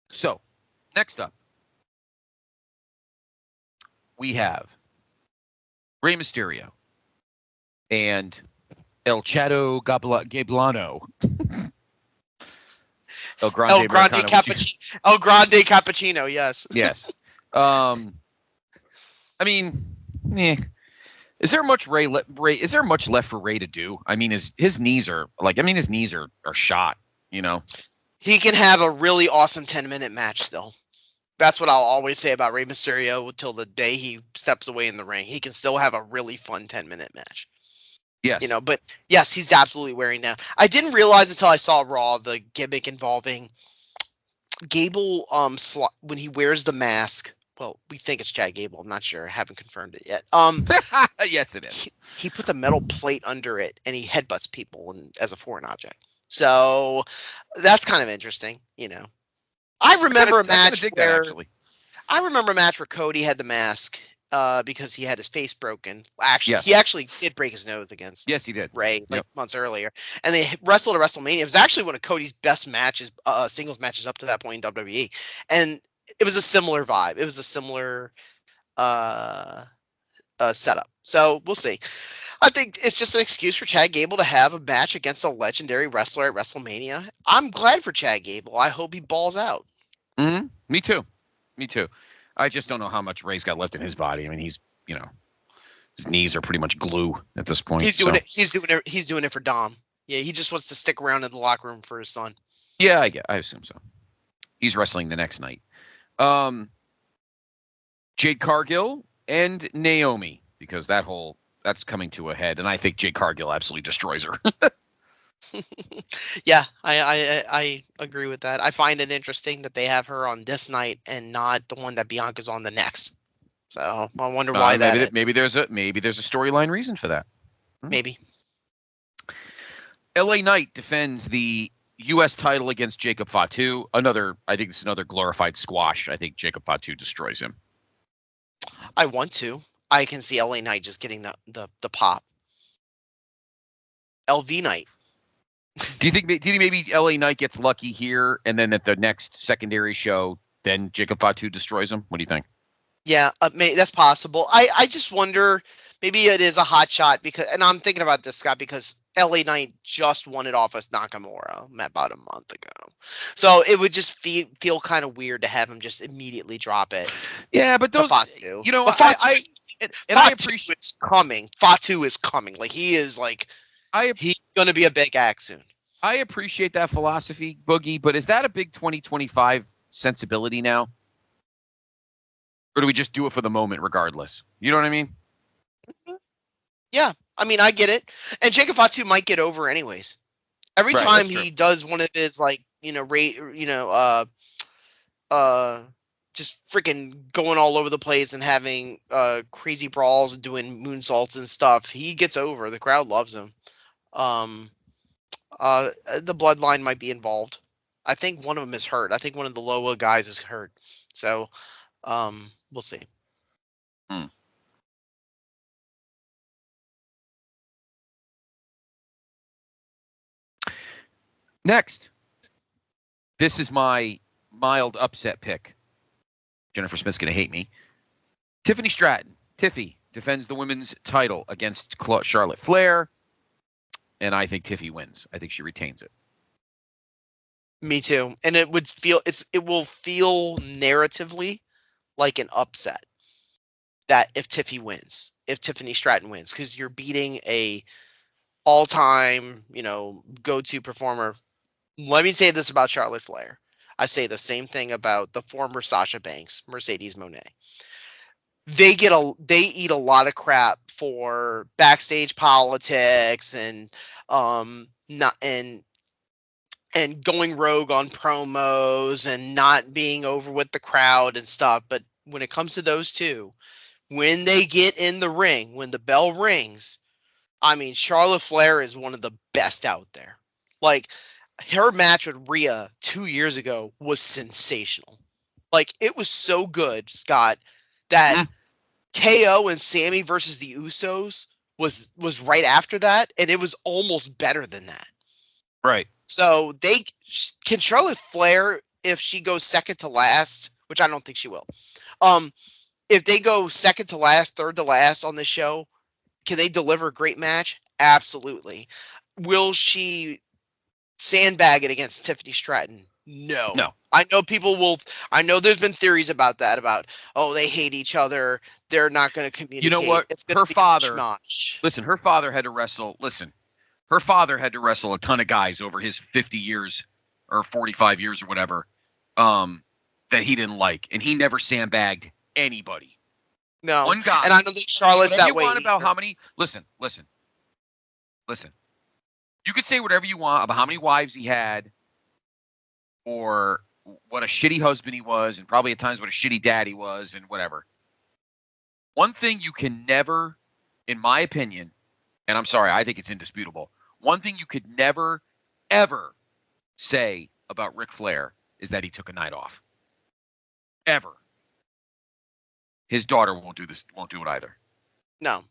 B: So, next up, we have Rey Mysterio and El Chato Gablano. El Grande
C: Cappuccino, yes.
B: Yes. I mean, Is there much Is there much left for Rey to do? I mean, his knees are shot. You know,
C: he can have a really awesome 10-minute match still. That's what I'll always say about Rey Mysterio until the day he steps away in the ring. He can still have a really fun 10-minute match.
B: Yes,
C: you know, but yes, he's absolutely wearing down. I didn't realize until I saw Raw the gimmick involving Gable when he wears the mask well, we think it's Chad Gable. I'm not sure. I haven't confirmed it yet.
B: Yes, it is.
C: He puts a metal plate under it and he headbutts people as a foreign object. So that's kind of interesting, you know. I remember a match where Cody had the mask because he had his face broken. Actually,
B: Yes.
C: He actually did break his nose against
B: Yes, he did.
C: Ray months earlier, and they wrestled at WrestleMania. It was actually one of Cody's best matches, singles matches up to that point in WWE, and it was a similar vibe. It was a similar setup. So we'll see. I think it's just an excuse for Chad Gable to have a match against a legendary wrestler at WrestleMania. I'm glad for Chad Gable. I hope he balls out.
B: Mm-hmm. Me too. I just don't know how much Ray's got left in his body. I mean, his knees are pretty much glue at this point.
C: He's doing it. He's doing it for Dom. Yeah, he just wants to stick around in the locker room for his son.
B: Yeah, I assume so. He's wrestling the next night. Jade Cargill and Naomi, because that's coming to a head, and I think Jade Cargill absolutely destroys her.
C: Yeah, I agree with that. I find it interesting that they have her on this night and not the one that Bianca's on the next. So I wonder why that is.
B: Maybe there's a storyline reason for that.
C: Maybe.
B: LA Knight defends the U.S. title against Jacob Fatu. I think it's another glorified squash. I think Jacob Fatu destroys him.
C: I want to. I can see LA Knight just getting the pop. LV Knight.
B: Do you think maybe LA Knight gets lucky here, and then at the next secondary show, then Jacob Fatu destroys him? What do you think?
C: Yeah, that's possible. I just wonder, maybe it is a hot shot and I'm thinking about this, Scott, because LA Knight just won it off as Nakamura about a month ago. So it would just feel kind of weird to have him just immedially drop it.
B: Yeah, but those,
C: Fatu.
B: But
C: Fatu
B: I appreciate
C: it's coming. Fatu is coming. Like he's going to be a big act soon.
B: I appreciate that philosophy, Boogie, but is that a big 2025 sensibility now? Or do we just do it for the moment regardless? You know what I mean?
C: Yeah. I mean, I get it. And Jacob Fatu might get over anyways. Every time he does one of his just freaking going all over the place and having crazy brawls and doing moonsaults and stuff, he gets over. The crowd loves him. The bloodline might be involved. I think one of them is hurt. I think one of the Loa guys is hurt. So, we'll see.
B: Next, this is my mild upset pick. Jennifer Smith's going to hate me. Tiffany Stratton. Tiffy defends the women's title against Charlotte Flair. And I think Tiffy wins. I think she retains it.
C: Me too. And it will feel narratively like an upset that if Tiffany Stratton wins, because you're beating a all-time, go-to performer. Let me say this about Charlotte Flair. I say the same thing about the former Sasha Banks, Mercedes Moné. They eat a lot of crap for backstage politics and going rogue on promos and not being over with the crowd and stuff. But when it comes to those two, when they get in the ring, when the bell rings, I mean, Charlotte Flair is one of the best out there. Like, her match with Rhea 2 years ago was sensational. Like, it was so good, Scott, that KO and Sammy versus the Usos was right after that, and it was almost better than that.
B: Right.
C: So can Charlotte Flair, if she goes second to last, which I don't think she will, if they go second to last, third to last on this show, can they deliver a great match? Absolutely. Will she sandbag it against Tiffany Stratton? No. I know there's been theories about that, they hate each other, they're not going to communicate.
B: You know what? Her father had to wrestle. Listen, her father had to wrestle a ton of guys over his 50 years or 45 years or whatever that he didn't like, and he never sandbagged anybody.
C: No.
B: One guy.
C: And I don't think Charlotte's that way.
B: About how many? Listen. You could say whatever you want about how many wives he had, or what a shitty husband he was, and probably at times what a shitty dad he was, and whatever. One thing you can never, in my opinion, and I'm sorry, I think it's indisputable. One thing you could never, ever say about Ric Flair is that he took a night off. Ever. His daughter won't do it either.
C: No.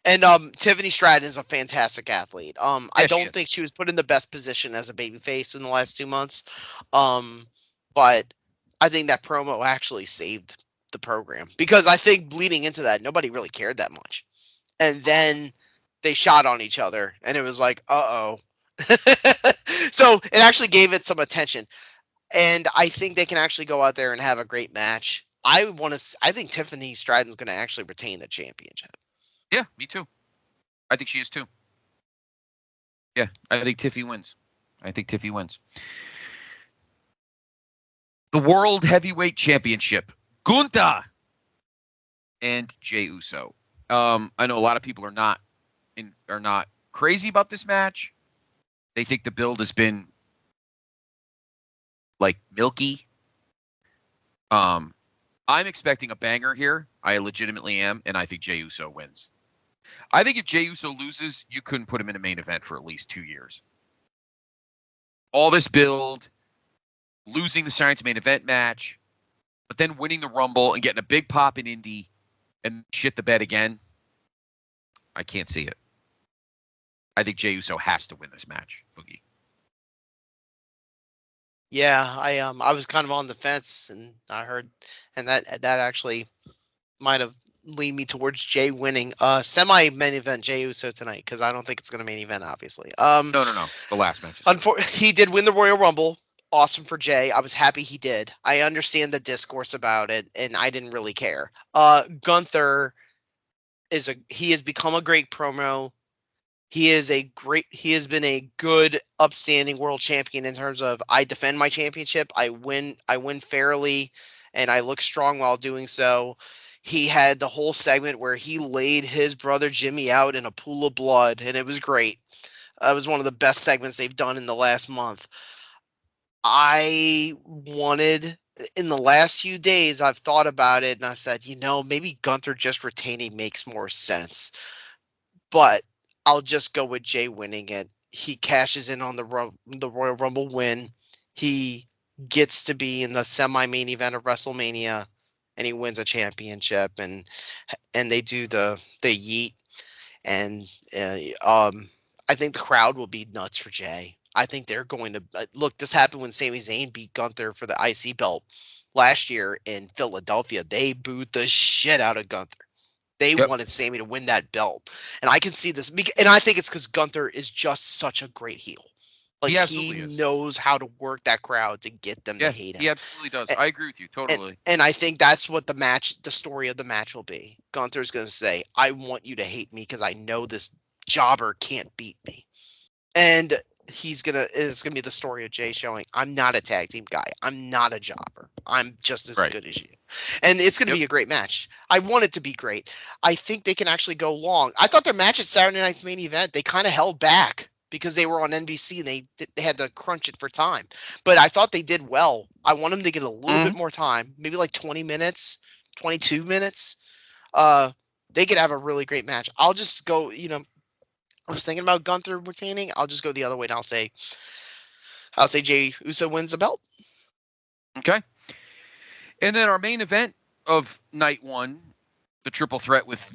C: And Tiffany Stratton is a fantastic athlete. I don't think she was put in the best position as a babyface in the last 2 months. But I think that promo actually saved the program, because I think bleeding into that, nobody really cared that much. And then they shot on each other, and it was like, uh-oh. So it actually gave it some attention. And I think they can actually go out there and have a great match. I think Tiffany Stratton's going to actually retain the championship.
B: Yeah, me too. I think she is too. Yeah, I think Tiffy wins. The World Heavyweight Championship. Gunther and Jey Uso. I know a lot of people are not crazy about this match. They think the build has been like milky. I'm expecting a banger here. I legitimately am, and I think Jey Uso wins. I think if Jey Uso loses, you couldn't put him in a main event for at least 2 years. All this build, losing the Science main event match, but then winning the Rumble and getting a big pop in Indy and shit the bed again. I can't see it. I think Jey Uso has to win this match, Boogie.
C: Yeah, I was kind of on the fence, and I heard, and that actually might have lead me towards Jey winning. Semi main event Jey Uso tonight, because I don't think it's going to main event, obviously. No.
B: The last match.
C: He did win the Royal Rumble. Awesome for Jey. I was happy he did. I understand the discourse about it, and I didn't really care. Gunther he has become a great promo. He has been a good, upstanding world champion in terms of, I defend my championship, I win fairly, and I look strong while doing so. He had the whole segment where he laid his brother Jimmy out in a pool of blood, and it was great. It was one of the best segments they've done in the last month. In the last few days, I've thought about it, and I said, maybe Gunther just retaining makes more sense. But I'll just go with Jey winning it. He cashes in on the Royal Rumble win. He gets to be in the semi-main event of WrestleMania, and he wins a championship. And they do the yeet. And I think the crowd will be nuts for Jey. I think they're going to look. This happened when Sami Zayn beat Gunther for the IC belt last year in Philadelphia. They booed the shit out of Gunther. They wanted Sami to win that belt. And I can see this. And I think it's because Gunther is just such a great heel. Like, he knows how to work that crowd to get them to hate him.
B: He absolutely does. I agree with you totally.
C: And I think that's what the story of the match will be. Gunther's going to say, I want you to hate me because I know this jobber can't beat me. And it's going to be the story of Jey showing, I'm not a tag team guy. I'm not a jobber. I'm just as good as you. And it's going to be a great match. I want it to be great. I think they can actually go long. I thought their match at Saturday night's main event, they kind of held back because they were on NBC and they had to crunch it for time. But I thought they did well. I want them to get a little bit more time, maybe like 20 minutes, 22 minutes. They could have a really great match. I'll just go, I was thinking about Gunther retaining. I'll just go the other way, and I'll say Jey Uso wins the belt.
B: Okay. And then our main event of night one, the triple threat with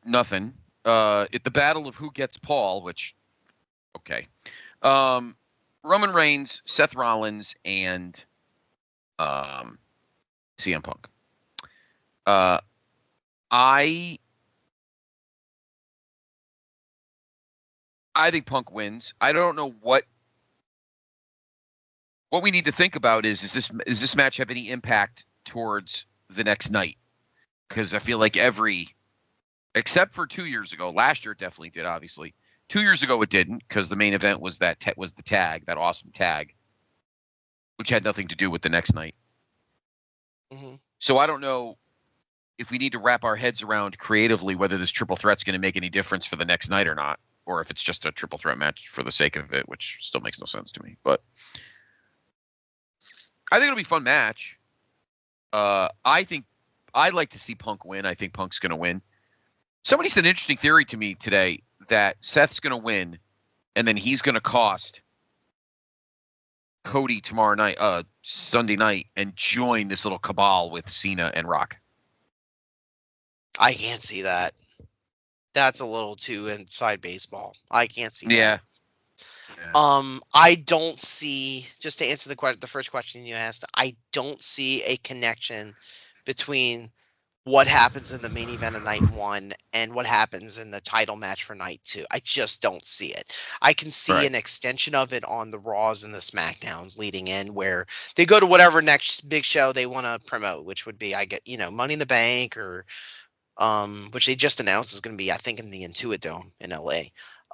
B: nothing. At the battle of who gets Paul, which, okay. Roman Reigns, Seth Rollins, and CM Punk. I think Punk wins. I don't know what we need to think about is this match have any impact towards the next night? Because I feel like except for 2 years ago, last year it definitely did, obviously. 2 years ago it didn't, because the main event was the tag, that awesome tag, which had nothing to do with the next night.
C: Mm-hmm.
B: So I don't know if we need to wrap our heads around creatively whether this triple threat's going to make any difference for the next night or not, or if it's just a triple threat match for the sake of it, which still makes no sense to me. But I think it'll be a fun match. I think I'd like to see Punk win. I think Punk's going to win. Somebody said an interesting theory to me today that Seth's going to win, and then he's going to cost Cody tomorrow night, Sunday night, and join this little cabal with Cena and Rock.
C: I can't see that. That's a little too inside baseball. I can't see that.
B: Yeah.
C: I don't see, just to answer the first question you asked, I don't see a connection between what happens in the main event of night 1 and what happens in the title match for night 2. I just don't see it. I can see an extension of it on the Raws and the SmackDowns leading in, where they go to whatever next big show they want to promote, which would be, Money in the Bank, or which they just announced is going to be, I think, in the Intuit Dome in LA.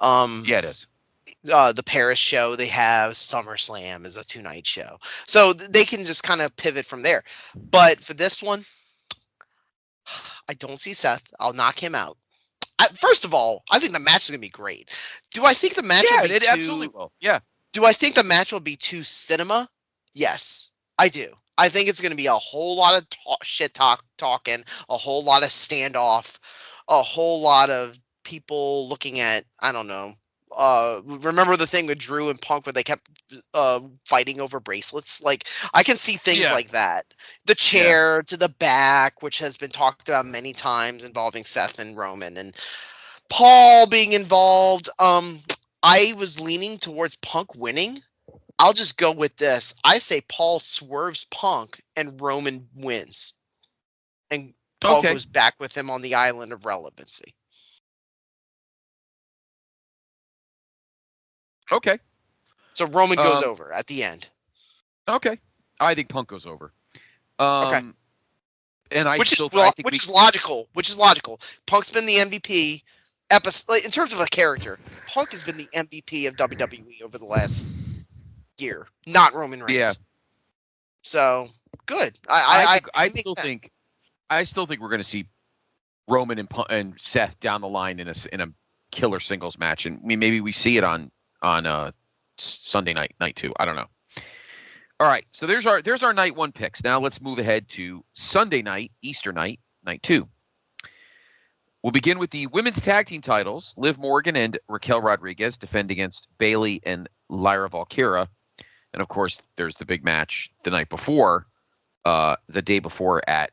B: Yeah, it is.
C: The Paris show, they have SummerSlam as a 2-night show. So they can just kind of pivot from there. But for this one, I don't see Seth. I'll knock him out. First of all, I think the match is going to be great. Do I think the match will be
B: absolutely will. Yeah.
C: Do I think the match will be too cinema? Yes, I do. I think it's going to be a whole lot of shit talking, a whole lot of standoff, a whole lot of people looking at, I don't know, remember the thing with Drew and Punk where they kept fighting over bracelets? Like, I can see things like that. The chair to the back, which has been talked about many times, involving Seth and Roman, and Paul being involved. I was leaning towards Punk winning. I'll just go with this. I say Paul swerves Punk and Roman wins. And Paul goes back with him on the island of relevancy.
B: Okay.
C: So Roman goes over at the end.
B: Okay. I think Punk goes over.
C: Okay.
B: And
C: which is logical. Which is logical. Punk's been the MVP in terms of a character. Punk has been the MVP of WWE over the last year, not Roman Reigns. Yeah. So good. I still think we're going to see Roman and Seth down the line in a killer singles match, and maybe we see it on Sunday night 2. I don't know. All right, so there's our night 1 picks. Now let's move ahead to Sunday night, Easter night 2. We'll begin with the women's tag team titles. Liv Morgan and Raquel Rodriguez defend against Bayley and Lyra Valkyria. And, of course, there's the big match the night before, the day before at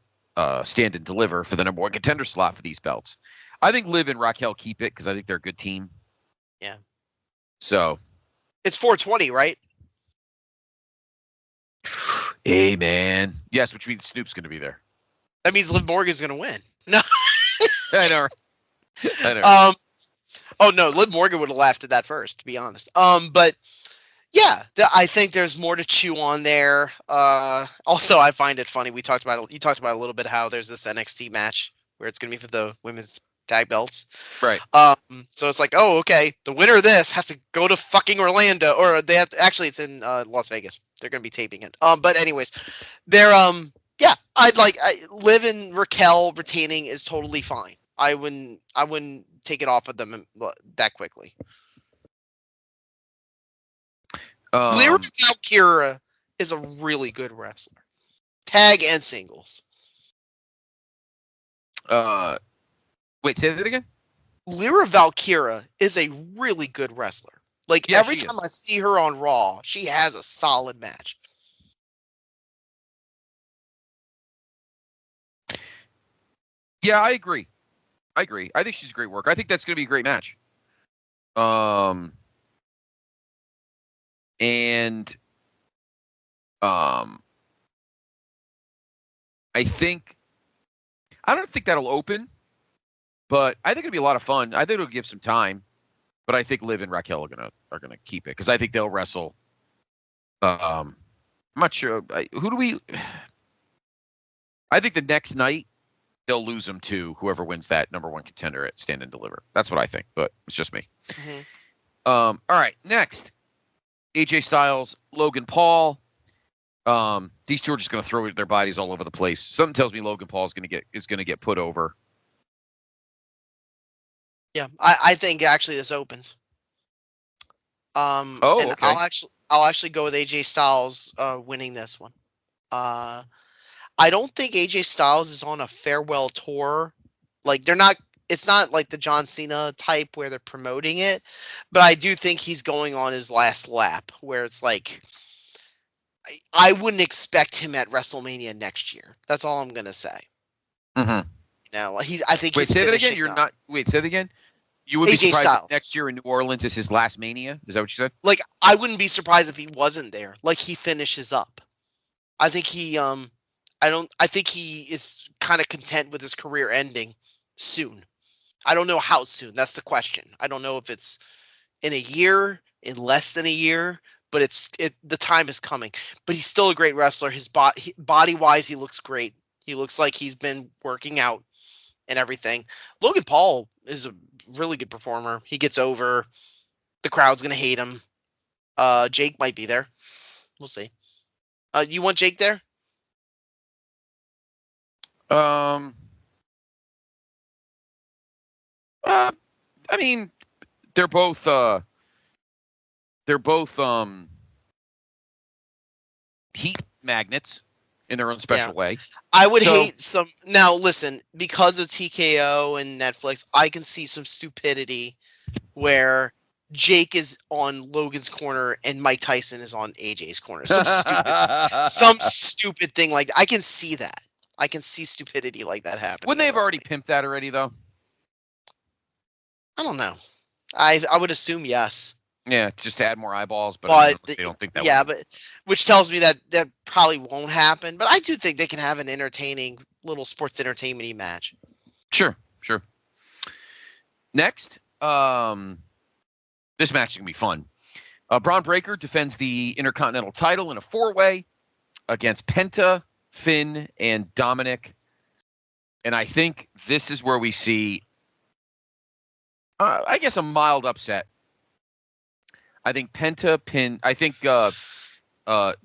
C: Stand and Deliver for the number 1 contender slot for these belts. I think Liv and Raquel keep it because I think they're a good team. Yeah.
B: So.
C: It's 420, right?
B: Hey, man. Yes, which means Snoop's going to be there.
C: That means Liv Morgan's going to win. No.
B: I know.
C: Oh, no. Liv Morgan would have laughed at that first, to be honest. But, yeah, I think there's more to chew on there. Also, I find it funny. You talked about a little bit how there's this NXT match where it's going to be for the women's tag belts.
B: Right.
C: So it's like, oh, okay, the winner of this has to go to fucking Orlando, or they have to, actually it's in Las Vegas. They're going to be taping it. But anyways, they're Liv and Raquel retaining is totally fine. I wouldn't take it off of them that quickly. Lyra Valkyria is a really good wrestler, tag and singles.
B: Wait, say that again?
C: Lyra Valkyria is a really good wrestler. Like, every time I see her on Raw, she has a solid match.
B: Yeah, I agree. I think she's a great worker. I think that's going to be a great match. And I don't think that'll open, but I think it'll be a lot of fun. I think it'll give some time, but I think Liv and Raquel are gonna keep it because I think they'll wrestle. I'm not sure who do we. I think the next night they'll lose them to whoever wins that number 1 contender at Stand and Deliver. That's what I think, but it's just me.
C: Mm-hmm.
B: All right, next, AJ Styles, Logan Paul. These two are just going to throw their bodies all over the place. Something tells me Logan Paul is going to get put over.
C: Yeah, I think actually this opens. Okay. I'll actually go with AJ Styles winning this one. I don't think AJ Styles is on a farewell tour. Like they're not. It's not like the John Cena type where they're promoting it, but I do think he's going on his last lap. Where it's like, I wouldn't expect him at WrestleMania next year. That's all I'm gonna say.
B: Mm-hmm.
C: I think
B: Wait,
C: he's
B: say that again.
C: finishing
B: You're
C: up.
B: not. Wait, say that again. You would be
C: AJ
B: surprised
C: Styles.
B: if next year in New Orleans is his last Mania. Is that what you said?
C: Like I wouldn't be surprised if he wasn't there. Like he finishes up. I think he I think he is kind of content with his career ending soon. I don't know how soon. That's the question. I don't know if it's in a year, in less than a year, but the time is coming. But he's still a great wrestler. His body wise, he looks great. He looks like he's been working out and everything. Logan Paul is a really good performer. He gets over. The crowd's gonna hate him. Jake might be there. We'll see. You want Jake there?
B: I mean, they're both heat magnets in their own special way.
C: I would hate some. Now, listen, because of TKO and Netflix, I can see some stupidity where Jake is on Logan's corner and Mike Tyson is on AJ's corner. Some stupid thing like that. I can see that. I can see stupidity like that happening.
B: Wouldn't they have already pimped that already, though?
C: I don't know. I would assume yes.
B: Yeah, just to add more eyeballs, but I don't think that.
C: Yeah, but which tells me that probably won't happen. But I do think they can have an entertaining little sports entertainment-y match.
B: Sure. Next, this match is gonna be fun. Braun Breaker defends the Intercontinental title in a 4-way against Penta, Finn, and Dominic. And I think this is where we see, I guess, a mild upset. I think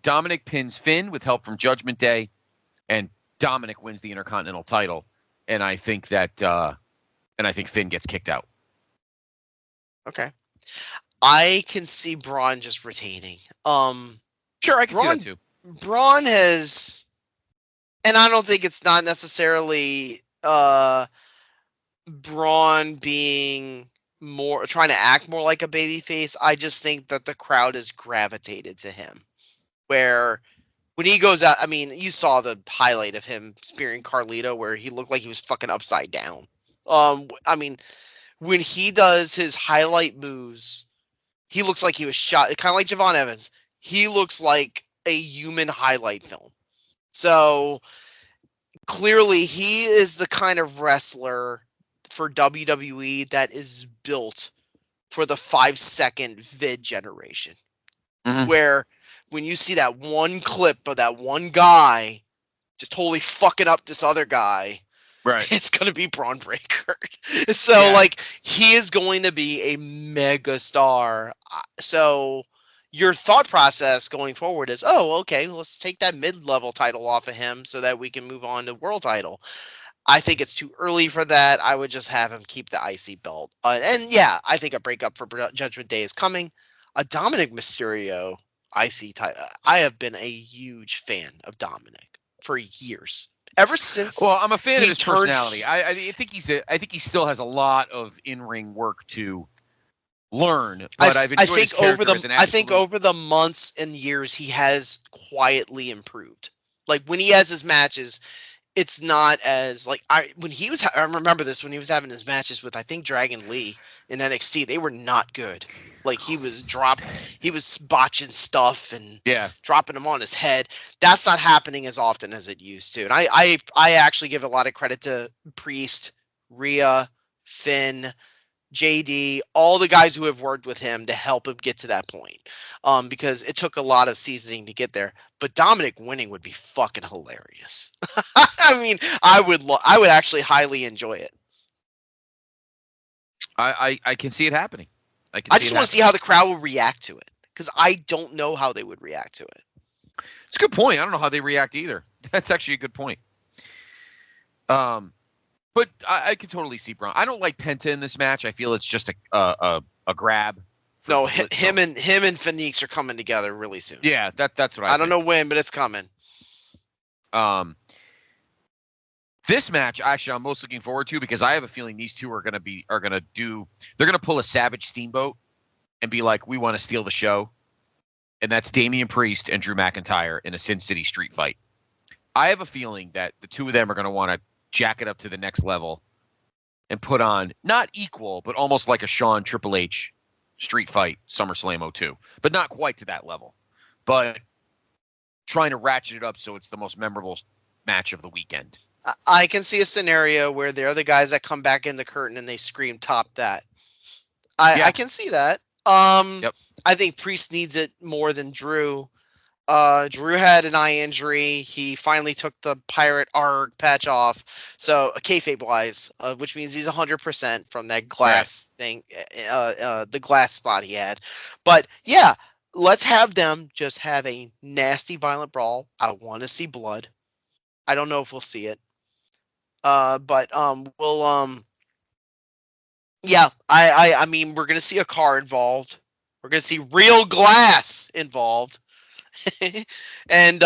B: Dominic pins Finn with help from Judgment Day, and Dominic wins the Intercontinental title. And I think Finn gets kicked out.
C: Okay. I can see Braun just retaining.
B: Sure, I can see that too.
C: Braun has, and I don't think it's not necessarily Braun being trying to act more like a babyface. I just think that the crowd has gravitated to him. Where when he goes out, I mean, you saw the highlight of him spearing Carlito where he looked like he was fucking upside down. I mean, when he does his highlight moves, he looks like he was shot. Kind of like Javon Evans. He looks like a human highlight film. So clearly he is the kind of wrestler for WWE that is built for the 5-second vid generation. Mm-hmm. Where when you see that one clip of that one guy just totally fucking up this other guy,
B: right,
C: it's going to be Braun Breaker. So, like, he is going to be a mega star. So your thought process going forward is, oh, okay, let's take that mid-level title off of him so that we can move on to world title. I think it's too early for that. I would just have him keep the IC belt. And yeah, I think a breakup for Judgment Day is coming. A Dominic Mysterio IC title. I have been a huge fan of Dominic for years. Ever since.
B: Well, I'm a fan of his personality. I think he still has a lot of in-ring work to learn. But I've enjoyed his character as an absolute.
C: I think over the months and years he has quietly improved. Like when he has his matches, it's not as like I remember this when he was having his matches with I think Dragon Lee in NXT. They were not good. Like he was botching stuff and dropping them on his head. That's not happening as often as it used to. And I actually give a lot of credit to Priest, Rhea, Finn, JD, all the guys who have worked with him to help him get to that point. Because it took a lot of seasoning to get there. But Dominic winning would be fucking hilarious. I mean, I would actually highly enjoy it.
B: I can see it happening.
C: I just want to see how the crowd will react to it. Because I don't know how they would react to it.
B: It's a good point. I don't know how they react either. That's actually a good point. But I could totally see Braun. I don't like Penta in this match. I feel it's just a grab.
C: No, him and Phoenix are coming together really soon.
B: Yeah, that's what I
C: don't know when, but it's coming.
B: This match, actually, I'm most looking forward to because I have a feeling these two are going to pull a Savage Steamboat and be like, we want to steal the show. And that's Damian Priest and Drew McIntyre in a Sin City street fight. I have a feeling that the two of them are going to want to jack it up to the next level and put on not equal, but almost like a Shawn Triple H street fight SummerSlam 02, but not quite to that level. But trying to ratchet it up so it's the most memorable match of the weekend.
C: I can see a scenario where they're the guys that come back in the curtain and they scream top that. I can see that.
B: Yep.
C: I think Priest needs it more than Drew. Drew had an eye injury. He finally took the pirate arg patch off. So kayfabe wise, which means he's 100% from that glass thing, the glass spot he had. But yeah, let's have them just have a nasty, violent brawl. I want to see blood. I don't know if we'll see it. But we'll yeah, I mean, we're gonna see a car involved. We're gonna see real glass involved. And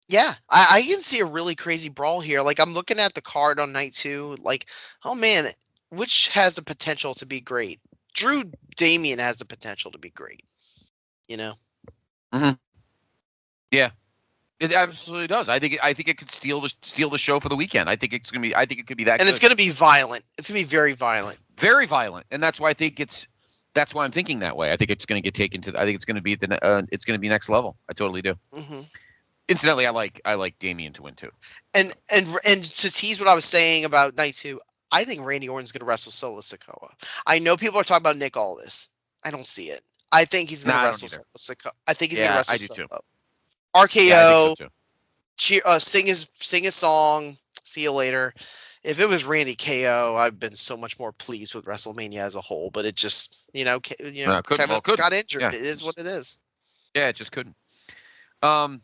C: yeah, I can see a really crazy brawl here. Like, I'm looking at the card on night 2, like, oh man, which has the potential to be great? Drew Damian has the potential to be great. You know?
B: Mm-hmm. Yeah. It absolutely does. I think it could steal the show for the weekend. I think it could be that
C: and
B: good.
C: It's gonna be violent. It's gonna be very violent.
B: Very violent. And that's why that's why I'm thinking that way. I think it's going to get taken to. I think it's going to be it's going to be next level. I totally do.
C: Mm-hmm.
B: Incidentally, I like Damian to win too.
C: And to tease what I was saying about night 2, I think Randy Orton's going to wrestle Solo Sikoa. I know people are talking about Nick Aldis. I don't see it. I think he's going to wrestle Solo Sikoa. I think he's going to wrestle Solo. Too. RKO. Yeah, I think so too. Sing his song. See you later. If it was Randy KO, I've been so much more pleased with WrestleMania as a whole. But it just, got injured. Yeah. It is what it is.
B: Yeah, it just couldn't. Io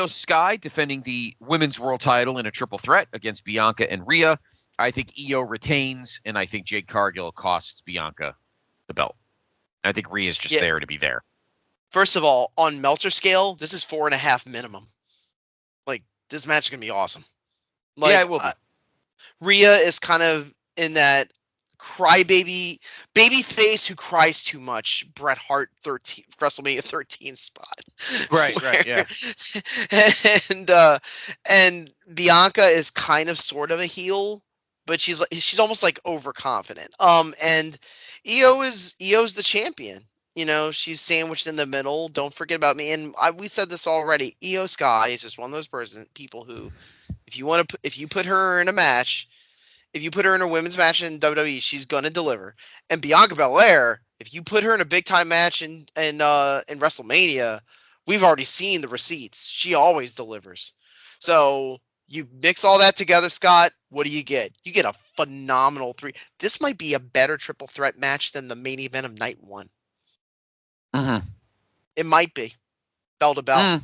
B: Sky defending the women's world title in a triple threat against Bianca and Rhea. I think Io retains, and I think Jade Cargill costs Bianca the belt. I think Rhea's just there to be there.
C: First of all, on Meltzer scale, this is 4.5 minimum. Like, this match is gonna be awesome. Like,
B: yeah, it will be.
C: Rhea is kind of in that crybaby baby face who cries too much. Bret Hart WrestleMania 13 spot.
B: Right, yeah.
C: And Bianca is kind of sort of a heel, but she's almost like overconfident. And Io's the champion. You know, she's sandwiched in the middle. Don't forget about me. And we said this already. Io Sky is just one of those people who, if you put her in a match, if you put her in a women's match in WWE, she's gonna deliver. And Bianca Belair, if you put her in a big time match in WrestleMania, we've already seen the receipts. She always delivers. So you mix all that together, Scott. What do you get? You get a phenomenal 3. This might be a better triple threat match than the main event of night 1.
B: Mm-hmm.
C: It might be bell to bell.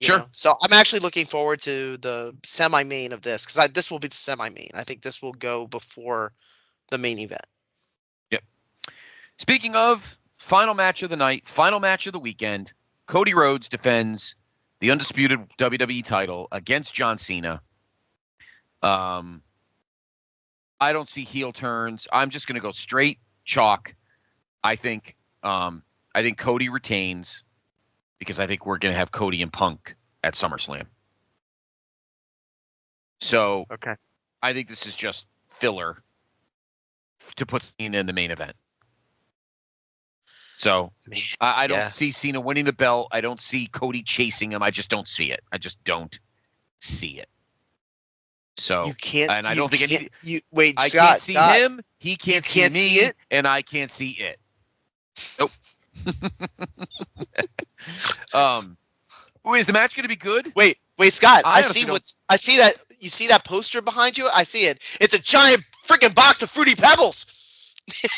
B: Sure.
C: So I'm actually looking forward to the semi-main of this because this will be the semi-main. I think this will go before the main event.
B: Yep. Speaking of final match of the night, final match of the weekend, Cody Rhodes defends the undisputed WWE title against John Cena. I don't see heel turns. I'm just going to go straight chalk. I think Cody retains because I think we're going to have Cody and Punk at SummerSlam. So
C: okay,
B: I think this is just filler to put Cena in the main event. So I don't see Cena winning the belt. I don't see Cody chasing him. I just don't see it. I just don't see it. So
C: you can't.
B: And I don't think any.
C: I
B: can't see him. He can't see me. See it? And I can't see it. Nope. Is the match going to be good?
C: Wait, Scott. I see that. You see that poster behind you? I see it. It's a giant freaking box of Fruity Pebbles.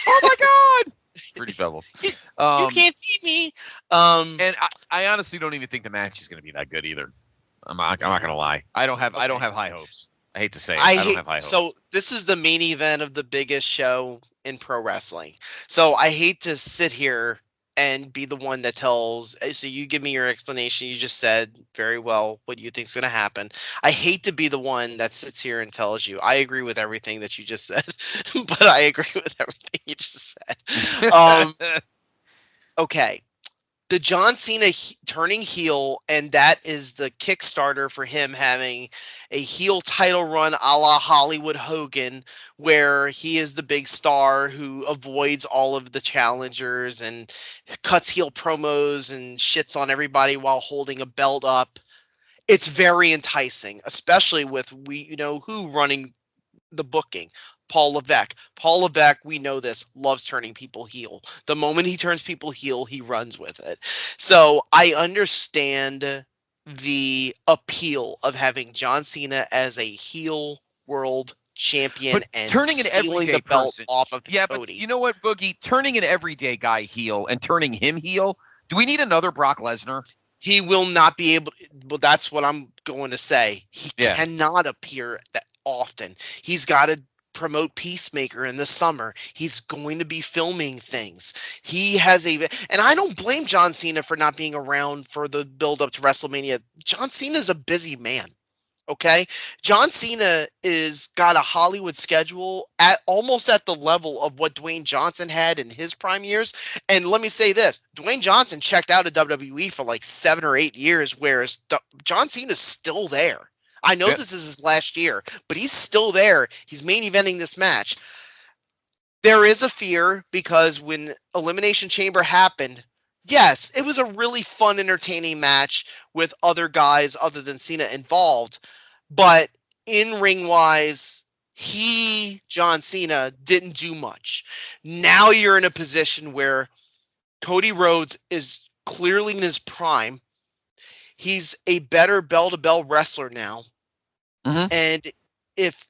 B: Oh my God! Fruity Pebbles.
C: You can't see me.
B: And I honestly don't even think the match is going to be that good either. I'm not going to lie. I don't have high hopes. I hate to say it. I don't have high hopes.
C: So this is the main event of the biggest show in pro wrestling. So I hate to sit here and be the one that tells. So you give me your explanation. You just said very well what you think's going to happen. I hate to be the one that sits here and tells you. I agree with everything that you just said, but I agree with everything you just said. Okay. The John Cena turning heel, and that is the Kickstarter for him having a heel title run a la Hollywood Hogan, where he is the big star who avoids all of the challengers and cuts heel promos and shits on everybody while holding a belt up. It's very enticing, especially with who running the booking. Paul Levesque. Paul Levesque, we know this, loves turning people heel. The moment he turns people heel, he runs with it. So I understand the appeal of having John Cena as a heel world champion and
B: turning an
C: stealing
B: everyday
C: the belt
B: person
C: off of
B: Yeah,
C: Cody.
B: but you know what, Boogie? Turning an everyday guy heel and turning him heel, do we need another Brock Lesnar?
C: He will not be able. Well, that's what I'm going to say. He cannot appear that often. He's got to promote Peacemaker in the summer. He's going to be filming things. He has and I don't blame John Cena for not being around for the build up to WrestleMania. John Cena's a busy man. Okay, John Cena is got a Hollywood schedule almost at the level of what Dwayne Johnson had in his prime years. And let me say this: Dwayne Johnson checked out of WWE for like 7 or 8 years, whereas John Cena's still there. I know this is his last year, but he's still there. He's main eventing this match. There is a fear because when Elimination Chamber happened, yes, it was a really fun, entertaining match with other guys other than Cena involved. But in-ring wise, John Cena, didn't do much. Now you're in a position where Cody Rhodes is clearly in his prime. He's a better bell-to-bell wrestler now.
B: Mm-hmm.
C: And if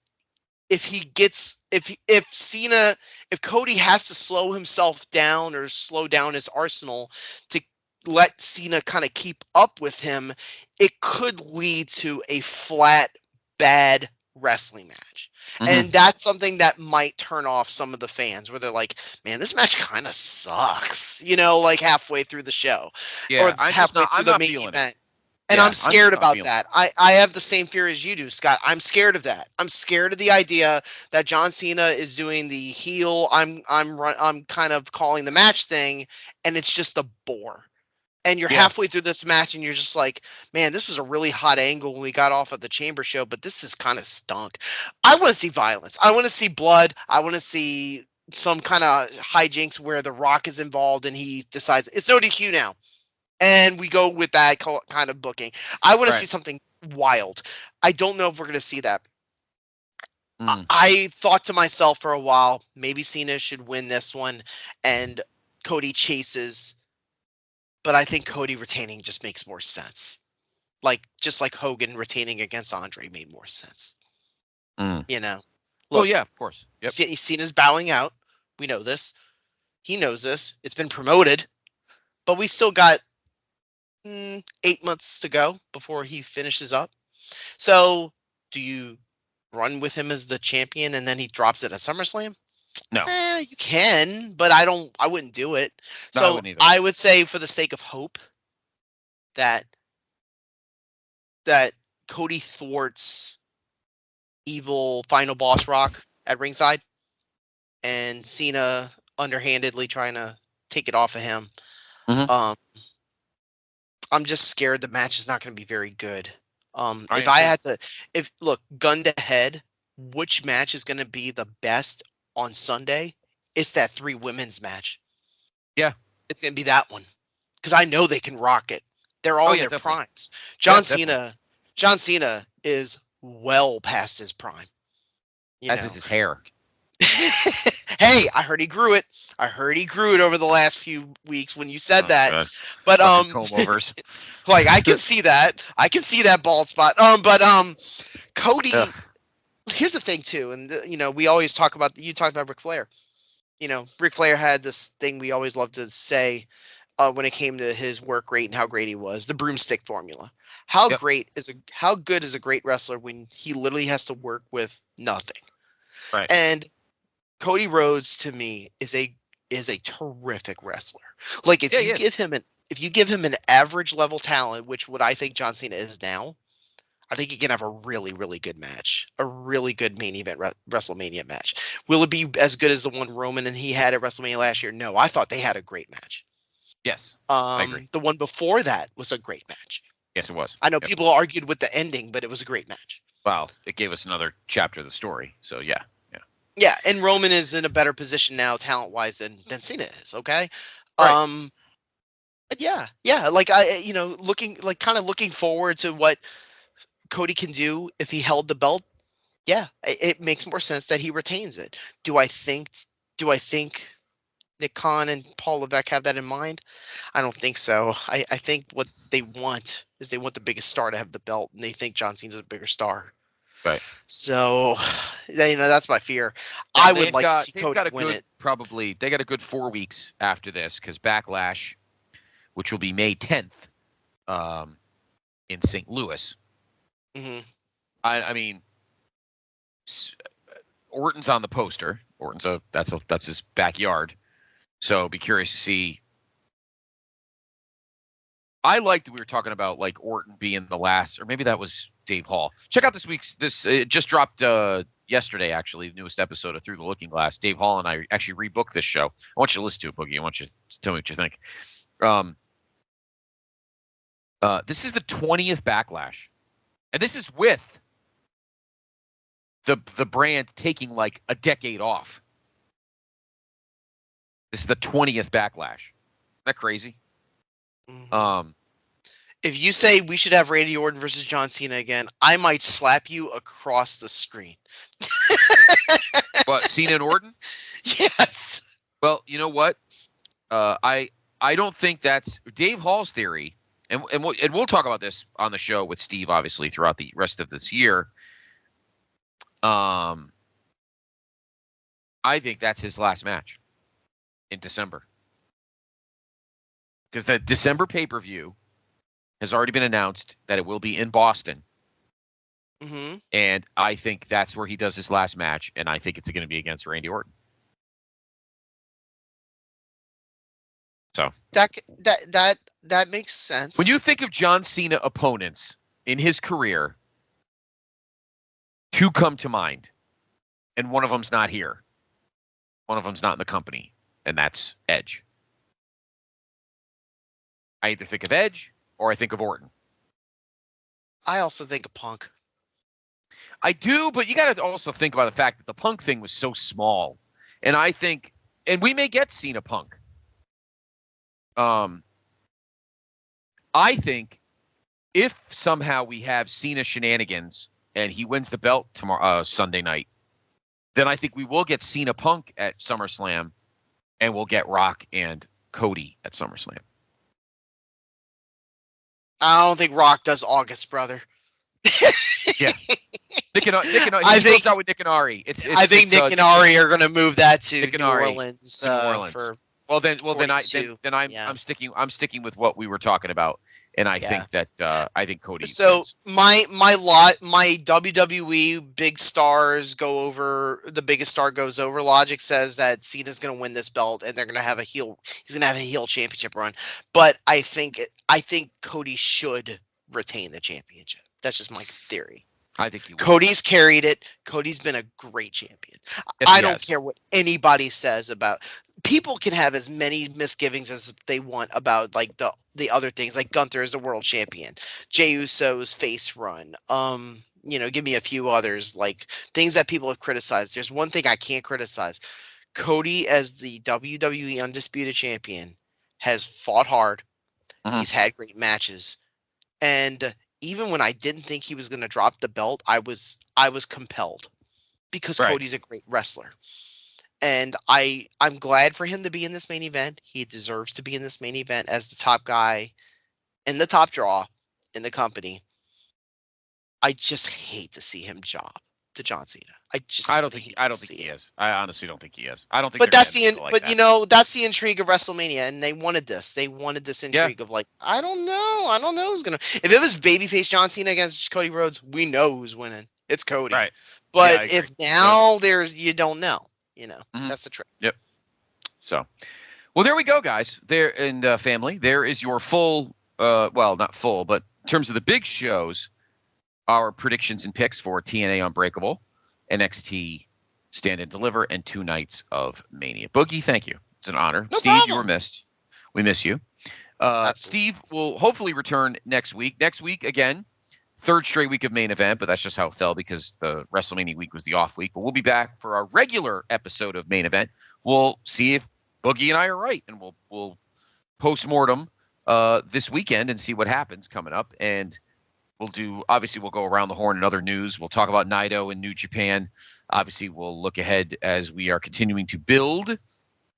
C: Cody has to slow himself down or slow down his arsenal to let Cena kind of keep up with him, it could lead to a flat, bad wrestling match. Mm-hmm. And that's something that might turn off some of the fans where they're like, man, this match kind of sucks, like halfway through the show or halfway through the main event. And I'm scared about that. I have the same fear as you do, Scott. I'm scared of that. I'm scared of the idea that John Cena is doing the heel, I'm kind of calling the match thing, and it's just a bore. And you're halfway through this match, and you're just like, man, this was a really hot angle when we got off of the Chamber show, but this is kind of stunk. I want to see violence. I want to see blood. I want to see some kind of hijinks where The Rock is involved, and he decides it's no DQ now. And we go with that kind of booking. I want to see something wild. I don't know if we're going to see that. I thought to myself for a while, maybe Cena should win this one and Cody chases. But I think Cody retaining just makes more sense. Just like Hogan retaining against Andre made more sense. Look,
B: of course. Yep.
C: Cena's bowing out. We know this. He knows this. It's been promoted. But we still got 8 months to go before he finishes up. So do you run with him as the champion and then he drops it at SummerSlam?
B: No.
C: You can, but I wouldn't do it. So I would say for the sake of hope that Cody thwarts evil final boss Rock at ringside and Cena underhandedly trying to take it off of him. Mm-hmm. I'm just scared the match is not going to be very good. Gun to head, which match is going to be the best on Sunday? It's that 3 women's match.
B: Yeah.
C: It's going to be that one. Because I know they can rock it. They're all in their primes. John Cena is well past his prime.
B: As is his hair.
C: Hey, I heard he grew it. Over the last few weeks when you said that. God. But comb overs. I can see that. I can see that bald spot. Cody. Ugh. Here's the thing too, and we always talk about. You talked about Ric Flair. Ric Flair had this thing we always loved to say when it came to his work rate and how great he was. The broomstick formula. How good is a great wrestler when he literally has to work with nothing?
B: Right.
C: And Cody Rhodes to me is a is a terrific wrestler. Like if
B: Yeah,
C: you
B: he
C: give him an average level talent, which what I think John Cena is now, I think he can have a really, really good match, a really good main event WrestleMania match. Will it be as good as the one Roman and he had at WrestleMania last year? No, I thought they had a great match.
B: Yes, I agree.
C: The one before that was a great match.
B: Yes, it was.
C: I know people argued with the ending, but it was a great match.
B: Well, it gave us another chapter of the story. So yeah.
C: Yeah, and Roman is in a better position now, talent-wise, than Cena is. Okay,
B: Right.
C: but yeah, like looking forward to what Cody can do if he held the belt. Yeah, it makes more sense that he retains it. Do I think Nick Khan and Paul Levesque have that in mind? I don't think so. I think what they want is they want the biggest star to have the belt, and they think John Cena's a bigger star.
B: Right.
C: So, that's my fear.
B: Now,
C: I would like to see Cody win it.
B: Probably they got a good 4 weeks after this because Backlash, which will be May 10th, in St. Louis.
C: Mm-hmm.
B: I mean, Orton's on the poster. That's his backyard. So be curious to see. I liked that we were talking about like Orton being the last, or maybe that was Dave Hall. Check out it just dropped yesterday, actually, the newest episode of Through the Looking Glass. Dave Hall and I actually rebooked this show. I want you to listen to it, Boogie. I want you to tell me what you think. This is the 20th Backlash, and this is with the brand taking like a decade off. This is the 20th Backlash. Isn't that crazy?
C: Mm-hmm. If you say we should have Randy Orton versus John Cena again, I might slap you across the screen.
B: What, Cena and Orton?
C: Yes.
B: Well, you know what? I don't think that's Dave Hall's theory, and we'll talk about this on the show with Steve, obviously, throughout the rest of this year. I think that's his last match in December. Because the December pay-per-view has already been announced that it will be in Boston.
C: Mm-hmm.
B: And I think that's where he does his last match, and I think it's going to be against Randy Orton. So
C: that makes sense.
B: When you think of John Cena opponents in his career, two come to mind, and one of them's not here. One of them's not in the company, and that's Edge. I either think of Edge or I think of Orton.
C: I also think of Punk.
B: I do, but you got to also think about the fact that the Punk thing was so small. And I think, and we may get Cena Punk. I think if somehow we have Cena shenanigans and he wins the belt tomorrow, Sunday night, then I think we will get Cena Punk at SummerSlam, and we'll get Rock and Cody at SummerSlam.
C: I don't think Rock does August, brother.
B: Yeah. Nick and goes out with Nick and Ari.
C: I think Nick and Ari are going to move that to New Orleans.
B: I'm sticking with what we were talking about, and I think that I think Cody.
C: So my WWE big stars go over, the biggest star goes over. Logic says that Cena's going to win this belt, and they're going to have he's going to have a heel championship run. But I think Cody should retain the championship. That's just my theory.
B: I think he will.
C: Cody's carried it. Cody's been a great champion.
B: Yes,
C: I don't care what anybody says about. People can have as many misgivings as they want about like the other things, like Gunther is the world champion, Jey Uso's face run. Give me a few others, like things that people have criticized. There's one thing I can't criticize. Cody, as the WWE Undisputed Champion, has fought hard. Uh-huh. He's had great matches, and even when I didn't think he was going to drop the belt, I was compelled because Cody's a great wrestler. And I'm glad for him to be in this main event. He deserves to be in this main event as the top guy and the top draw in the company. I just hate to see him job to John Cena. I don't think he is. I honestly don't think he is. I don't think. But that's that's the intrigue of WrestleMania, and they wanted this. They wanted this intrigue of like, I don't know who's gonna. If it was babyface John Cena against Cody Rhodes, we know who's winning. It's Cody. Right. But if now you don't know. Mm-hmm. That's the trick.
B: Yep. So, well, there we go, guys. There and family. There is your full, well, not full, but in terms of the big shows, our predictions and picks for TNA Unbreakable, NXT Stand and Deliver, and 2 nights of Mania. Boogie, thank you. It's an honor.
C: No
B: Steve,
C: problem.
B: you were missed. We miss you. Steve will hopefully return next week. Next week, again, 3rd straight week of main event, but that's just how it fell because the WrestleMania week was the off week. But we'll be back for our regular episode of main event. We'll see if Boogie and I are right, and we'll post-mortem this weekend and see what happens coming up. And we'll go around the horn and other news. We'll talk about Naito and New Japan. Obviously, we'll look ahead as we are continuing to build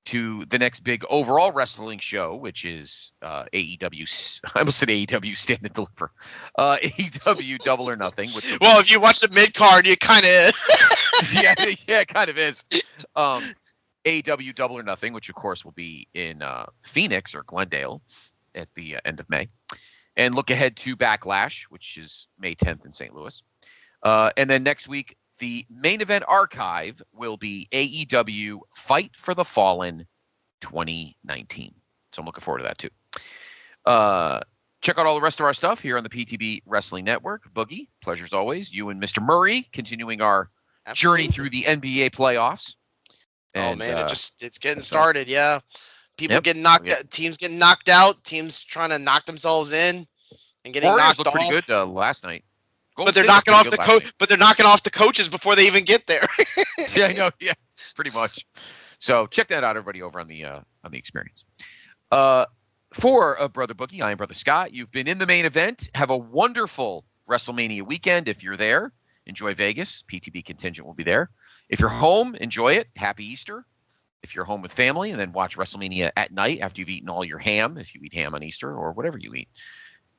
B: to the next big overall wrestling show, which is AEW. I almost said AEW Stand and Deliver. AEW Double or Nothing.
C: Well, if you watch the mid card, you kind of
B: yeah, it kind of is. AEW Double or Nothing, which of course will be in Phoenix or Glendale at the end of May, and look ahead to Backlash, which is May 10th in St. Louis, and then next week. The main event archive will be AEW Fight for the Fallen 2019. So I'm looking forward to that too. Check out all the rest of our stuff here on the PTB Wrestling Network. Boogie, pleasure as always. You and Mr. Murray continuing our journey through the NBA playoffs. And,
C: it's getting started. Yeah. People getting knocked out, teams getting knocked out, teams trying to knock themselves in and getting
B: Warriors
C: knocked off.
B: looked pretty good last night.
C: But they're knocking off the coaches before they even get there.
B: Yeah, I know. Yeah, pretty much. So check that out, everybody, over on the experience. For Brother Boogie, I am Brother Scott. You've been in the main event. Have a wonderful WrestleMania weekend. If you're there, enjoy Vegas. PTB contingent will be there. If you're home, enjoy it. Happy Easter. If you're home with family, and then watch WrestleMania at night after you've eaten all your ham, if you eat ham on Easter or whatever you eat.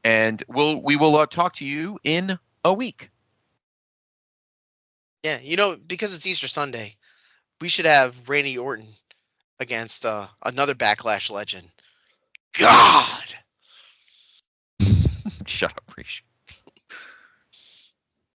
B: And we will talk to you in a week.
C: Yeah, because it's Easter Sunday, we should have Randy Orton against another Backlash legend. God!
B: Shut up, Reach.